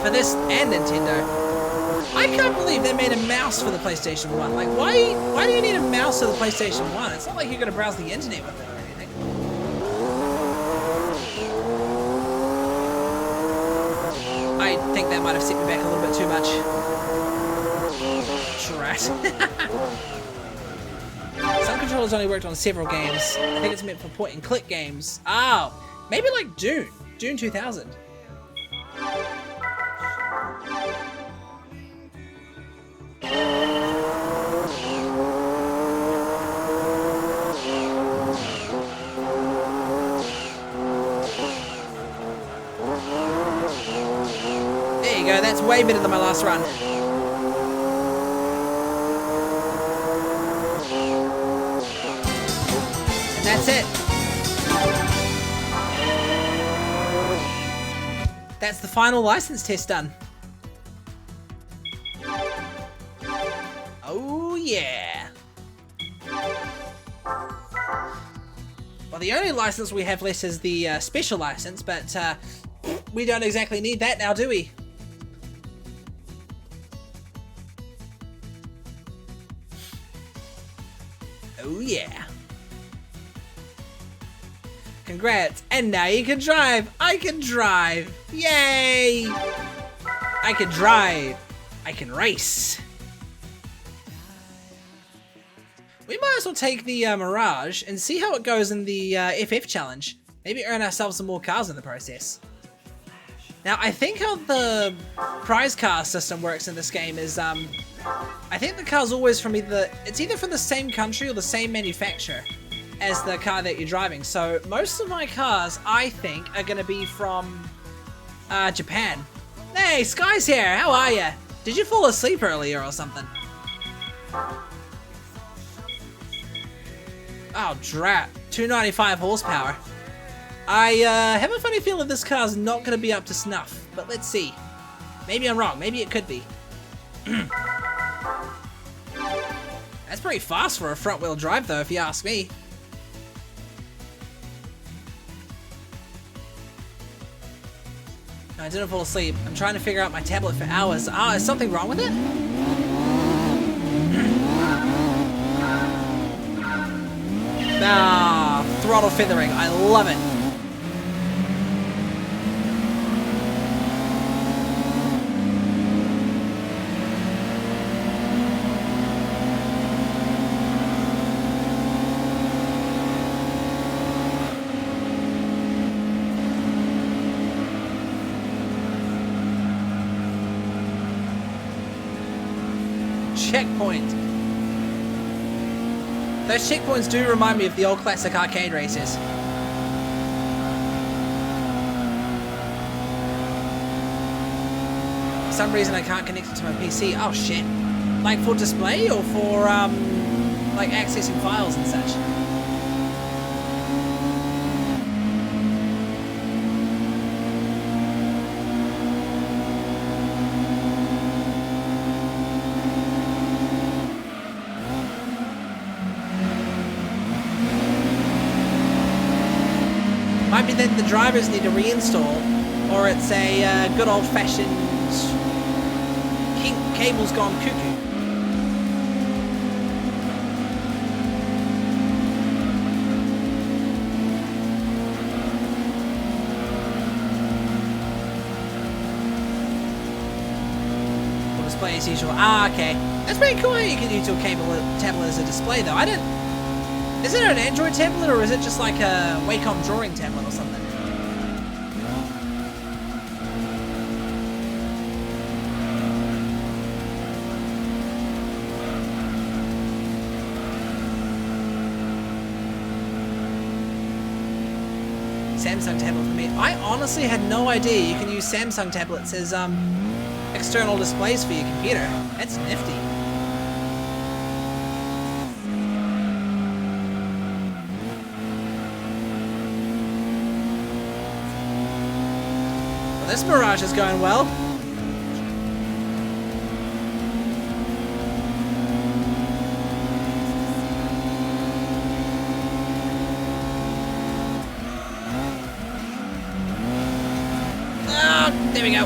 this and Nintendo. I can't believe they made a mouse for the PlayStation 1. Like, why do you need a mouse for the PlayStation 1? It's not like you're going to browse the internet with it or anything. I think that might have set me back a little bit too much. Drat. Some controllers only worked on several games. I think it's meant for point and click games. Oh, maybe like Dune. Dune 2000. That's way better than my last run. And that's it. That's the final license test done. Oh yeah. Well, the only license we have left is the special license, but we don't exactly need that now, do we? Oh yeah. Congrats. And now you can drive. I can drive. Yay. I can drive. I can race. We might as well take the Mirage and see how it goes in the FF challenge. Maybe earn ourselves some more cars in the process. Now, I think how the prize car system works in this game is, I think the car's always from it's either from the same country or the same manufacturer as the car that you're driving. So most of my cars, I think, are going to be from Japan. Hey, Sky's here. How are you? Did you fall asleep earlier or something? Oh, drat. 295 horsepower. I have a funny feeling this car's not going to be up to snuff, but let's see. Maybe I'm wrong. Maybe it could be. That's pretty fast for a front-wheel drive, though, if you ask me. No, I didn't fall asleep. I'm trying to figure out my tablet for hours. Ah, is something wrong with it? Ah, throttle feathering. I love it. checkpoint. Those checkpoints do remind me of the old classic arcade races. For some reason I can't connect it to my PC. Oh shit. Like for display or for like accessing files and such? Might be that the drivers need to reinstall, or it's a good old-fashioned cable's gone cuckoo. Full display as usual. Ah, okay. That's pretty cool how you can use your cable tablet as a display, though. I didn't. Is it an Android tablet or is it just like a Wacom drawing tablet or something? Samsung tablet for me. I honestly had no idea you can use Samsung tablets as external displays for your computer. That's nifty. This Mirage is going well. Ah, there we go.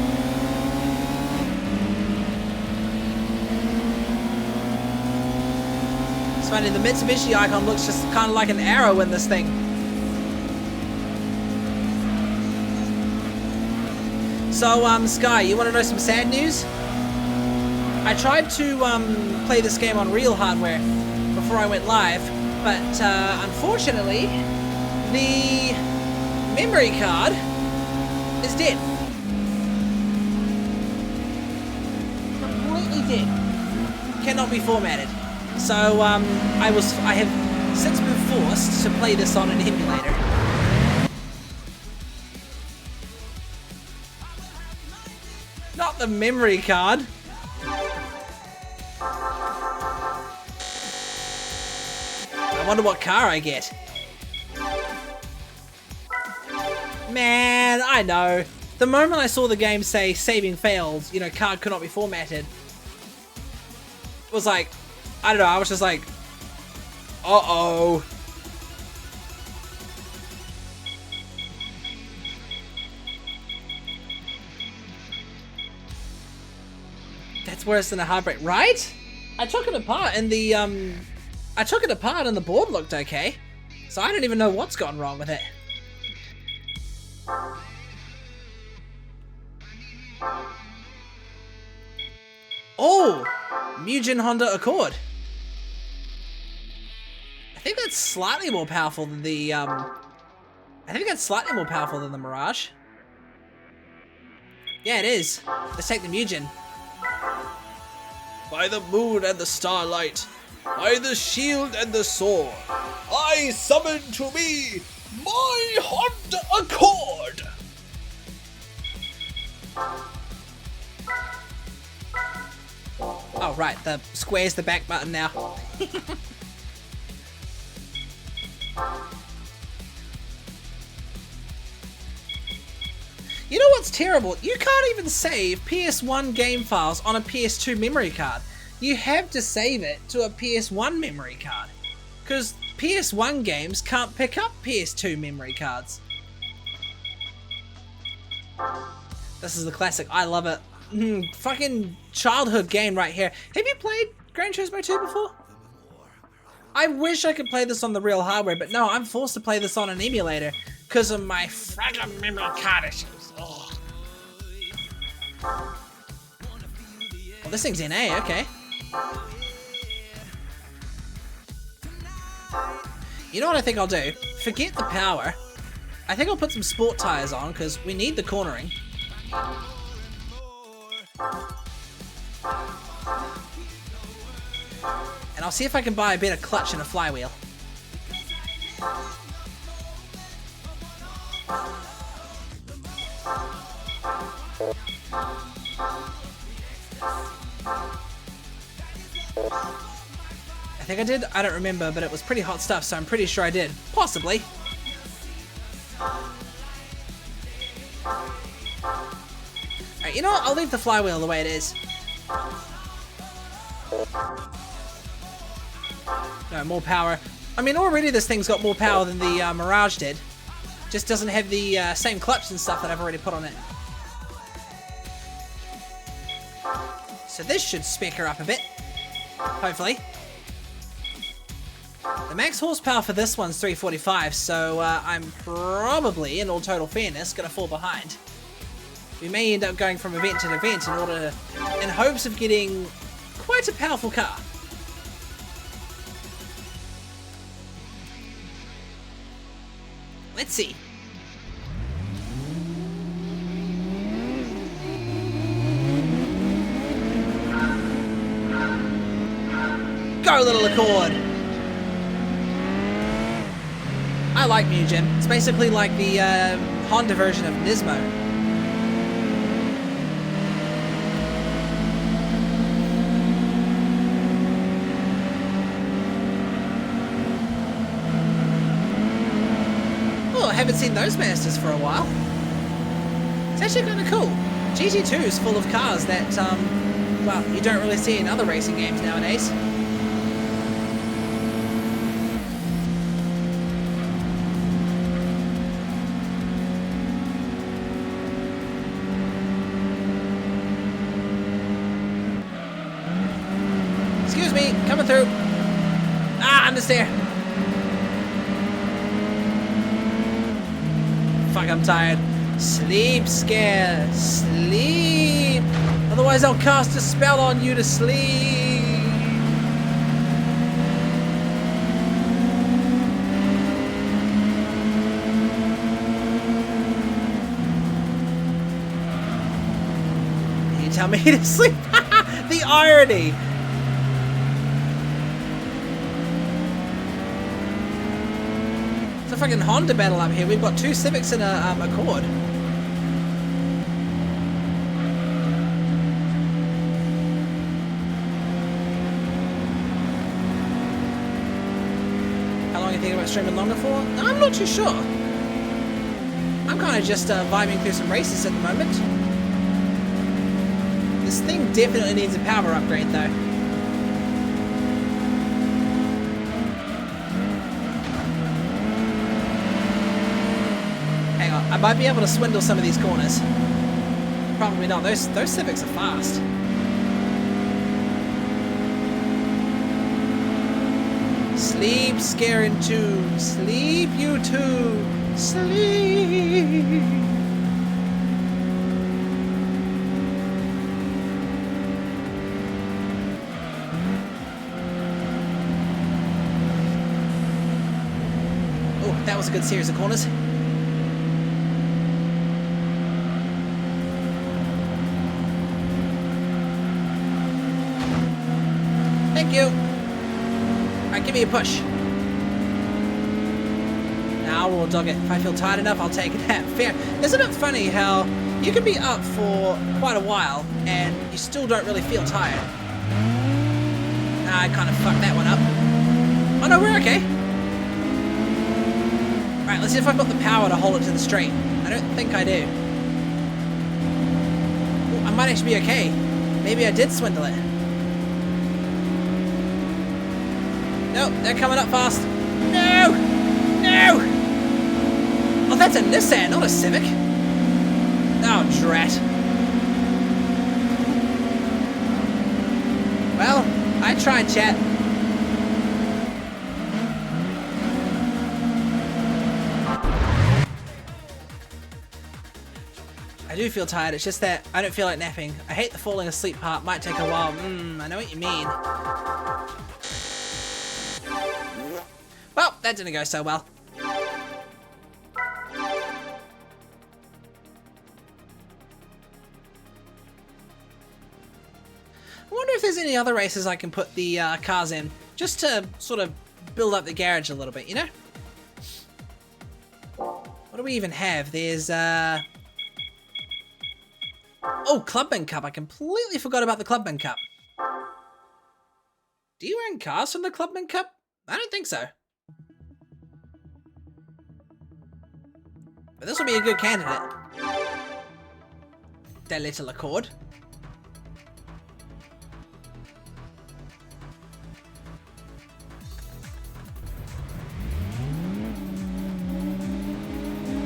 It's funny, the Mitsubishi icon looks just kind of like an arrow in this thing. So, Sky, you want to know some sad news? I tried to play this game on real hardware before I went live, but unfortunately, the memory card is dead. Completely dead. Cannot be formatted. So, I have since been forced to play this on an emulator. Not the memory card. I wonder what car I get. Man, I know. The moment I saw the game say saving failed, you know, card could not be formatted, it was like, I don't know, I was just like, uh-oh. That's worse than a heartbreak, right? I took it apart and the board looked okay. So I don't even know what's gone wrong with it. Oh! Mugen Honda Accord. I think that's slightly more powerful than the Mirage. Yeah, it is. Let's take the Mugen. By the moon and the starlight, by the shield and the sword, I summon to me my Honda Accord! Oh right, the square's the back button now. You know what's terrible? You can't even save PS1 game files on a PS2 memory card. You have to save it to a PS1 memory card. Because PS1 games can't pick up PS2 memory cards. This is the classic. I love it. Fucking childhood game right here. Have you played Gran Turismo 2 before? I wish I could play this on the real hardware, but no, I'm forced to play this on an emulator because of my fragile memory card issues. Oh. Well, this thing's in A, okay. You know what I think I'll do? Forget the power. I think I'll put some sport tires on because we need the cornering. And I'll see if I can buy a better clutch and a flywheel. I think I did. I don't remember, but it was pretty hot stuff, so I'm pretty sure I did. Possibly. Alright, you know what? I'll leave the flywheel the way it is. No, more power. I mean, already this thing's got more power than the Mirage did. Just doesn't have the same clutch and stuff that I've already put on it. So this should spec her up a bit. Hopefully. The max horsepower for this one's 345, so I'm probably, in all total fairness, going to fall behind. We may end up going from event to event in hopes of getting quite a powerful car. Let's see. Go, little Accord! I like Mugen. It's basically like the Honda version of Nismo. Oh, I haven't seen those Masters for a while. It's actually kind of cool. GT2 is full of cars that, well, you don't really see in other racing games nowadays. Excuse me, coming through. Ah, understeer. Fuck, I'm tired. Sleep, Scare. Sleep. Otherwise I'll cast a spell on you to sleep. You tell me to sleep? The irony. It's a fucking Honda battle up here. We've got two Civics and a Accord. How long are you thinking about streaming longer for? I'm not too sure. I'm kind of just vibing through some races at the moment. This thing definitely needs a power upgrade though. Hang on, I might be able to swindle some of these corners. Probably not. Those Civics are fast. Sleep, Scaring 2. Sleep, you two. Sleep. Oh, that was a good series of corners. Thank you. Alright, give me a push. Now we'll dog it. If I feel tired enough, I'll take a nap. Fair. Isn't it funny how you can be up for quite a while and you still don't really feel tired? I kind of fucked that one up. Oh no, we're okay. Alright, let's see if I've got the power to hold it to the straight. I don't think I do. Ooh, I might actually be okay. Maybe I did swindle it. Nope, they're coming up fast. No! No! Oh, that's a Nissan, not a Civic. Oh, drat. Well, I tried, chat. I do feel tired, it's just that I don't feel like napping. I hate the falling asleep part, might take a while. I know what you mean. Well, that didn't go so well. I wonder if there's any other races I can put the cars in, just to sort of build up the garage a little bit, you know? What do we even have? There's, oh, Clubman Cup. I completely forgot about the Clubman Cup. Do you earn cars from the Clubman Cup? I don't think so. But this will be a good candidate. That little Accord.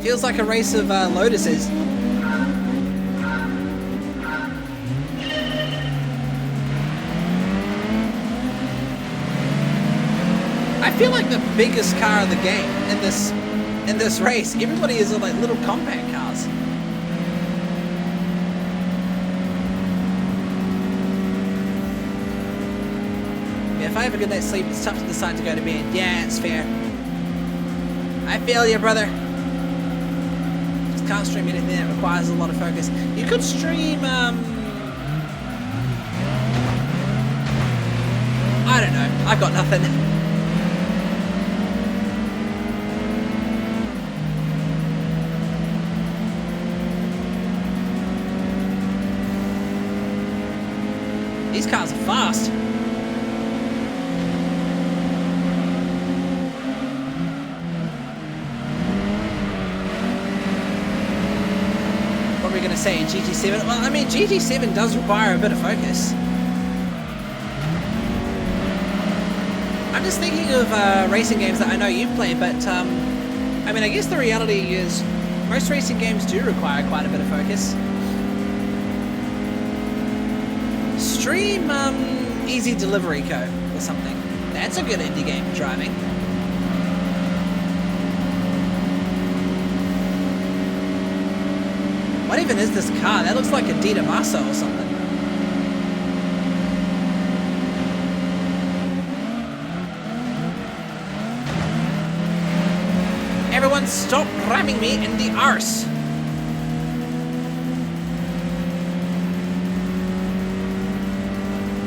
Feels like a race of Lotuses. I feel like the biggest car of the game in this race. Everybody is in like little compact cars. Yeah, if I have a good night's sleep, it's tough to decide to go to bed. Yeah, it's fair. I feel you, brother. Just can't stream anything that requires a lot of focus. You could stream, I don't know. I've got nothing. These cars are fast. What are we going to say in GT7? Well, I mean, GT7 does require a bit of focus. I'm just thinking of racing games that I know you've played, but I mean, I guess the reality is most racing games do require quite a bit of focus. Stream Easy Delivery Co. or something. That's a good indie game for driving. What even is this car? That looks like a Dita Maso or something. Everyone stop ramming me in the arse.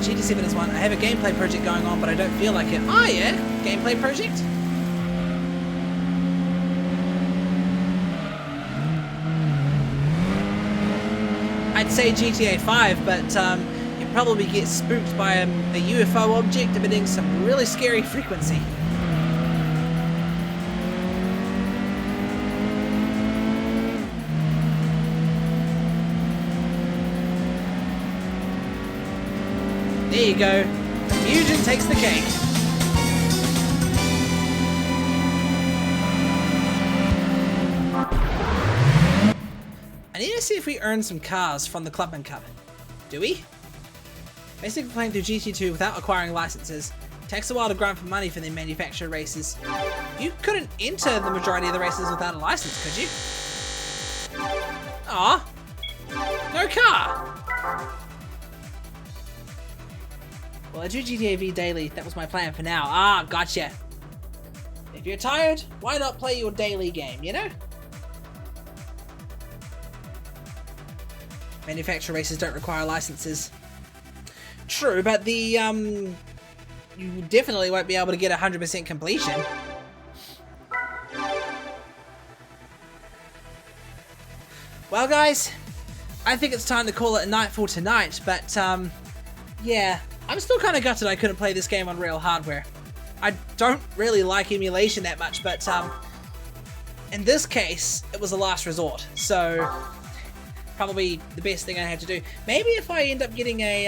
GT7 is one. I have a gameplay project going on, but I don't feel like it. Oh yeah, gameplay project? I'd say GTA 5, but you probably get spooked by a UFO object emitting some really scary frequency. There you go. Fusion takes the cake. I need to see if we earn some cars from the Clubman Cup. Do we? Basically playing through GT2 without acquiring licenses. Takes a while to grind for money for the manufacturer races. You couldn't enter the majority of the races without a license, could you? Aw. No car. Well, I do GTA V daily. That was my plan for now. Ah, gotcha. If you're tired, why not play your daily game, you know? Manufacturer races don't require licenses. True, but the, you definitely won't be able to get 100% completion. Well, guys, I think it's time to call it a night for tonight, but, yeah. I'm still kind of gutted I couldn't play this game on real hardware. I don't really like emulation that much, but in this case, it was a last resort. So probably the best thing I had to do. Maybe if I end up getting a,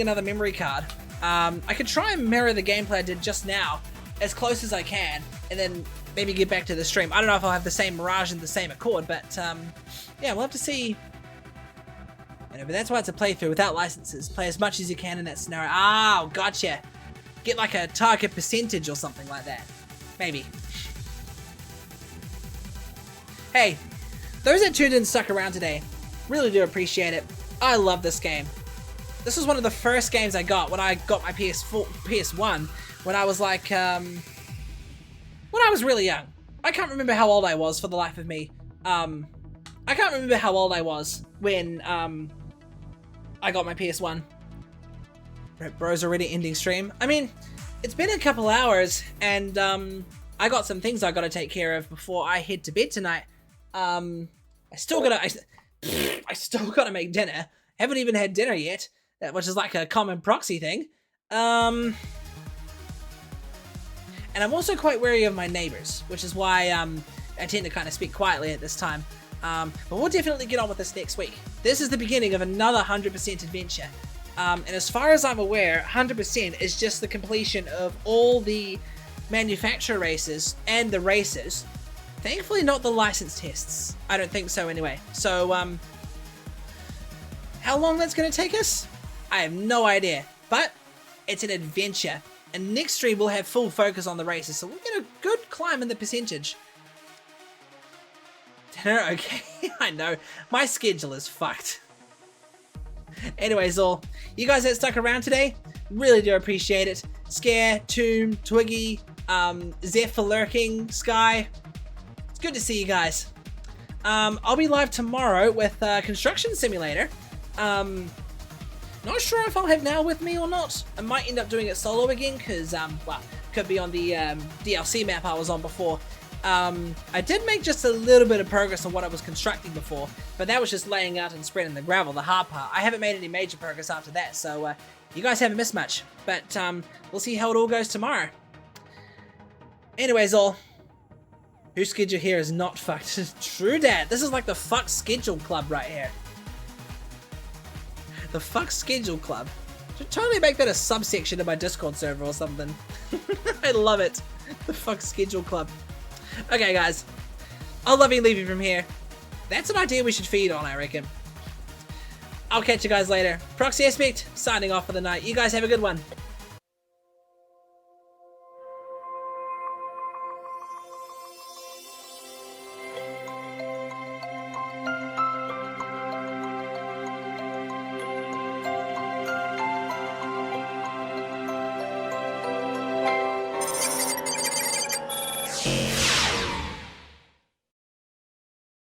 another memory card, I could try and mirror the gameplay I did just now as close as I can, and then maybe get back to the stream. I don't know if I'll have the same Mirage and the same Accord, but yeah, we'll have to see. But that's why it's a playthrough without licenses. Play as much as you can in that scenario. Oh, gotcha. Get like a target percentage or something like that. Maybe. Hey, those that tuned in and stuck around today, really do appreciate it. I love this game. This was one of the first games I got when I got my PS1, when I was like, when I was really young. I can't remember how old I was for the life of me. I can't remember how old I was when, I got my PS1. Bro's already ending stream. I mean, it's been a couple hours, and I got some things I gotta take care of before I head to bed tonight. I still gotta make dinner. Haven't even had dinner yet, which is like a common Proxy thing. And I'm also quite wary of my neighbors, which is why I tend to kind of speak quietly at this time. But we'll definitely get on with this next week. This is the beginning of another 100% adventure. And as far as I'm aware, 100% is just the completion of all the manufacturer races and the races. Thankfully not the license tests. I don't think so anyway. So, how long that's going to take us? I have no idea. But it's an adventure. And next stream we'll have full focus on the races. So we'll get a good climb in the percentage. Dinner? Okay. I know. My schedule is fucked. Anyways, all you guys that stuck around today, really do appreciate it. Scare, Tomb, Twiggy, Zeph for lurking, Sky. It's good to see you guys. I'll be live tomorrow with Construction Simulator. Not sure if I'll have Now with me or not. I might end up doing it solo again because, well, could be on the DLC map I was on before. I did make just a little bit of progress on what I was constructing before, but that was just laying out and spreading the gravel, the hard part. I haven't made any major progress after that, so you guys haven't missed much, but we'll see how it all goes tomorrow. Anyways, all, whose schedule here is not fucked? True dat, this is like the fuck schedule club right here. The fuck schedule club. Should totally make that a subsection of my Discord server or something. I love it. The fuck schedule club. Okay, guys. I'll love you leave you from here. That's an idea we should feed on, I reckon. I'll catch you guys later. Proxy Aspect, signing off for the night. You guys have a good one.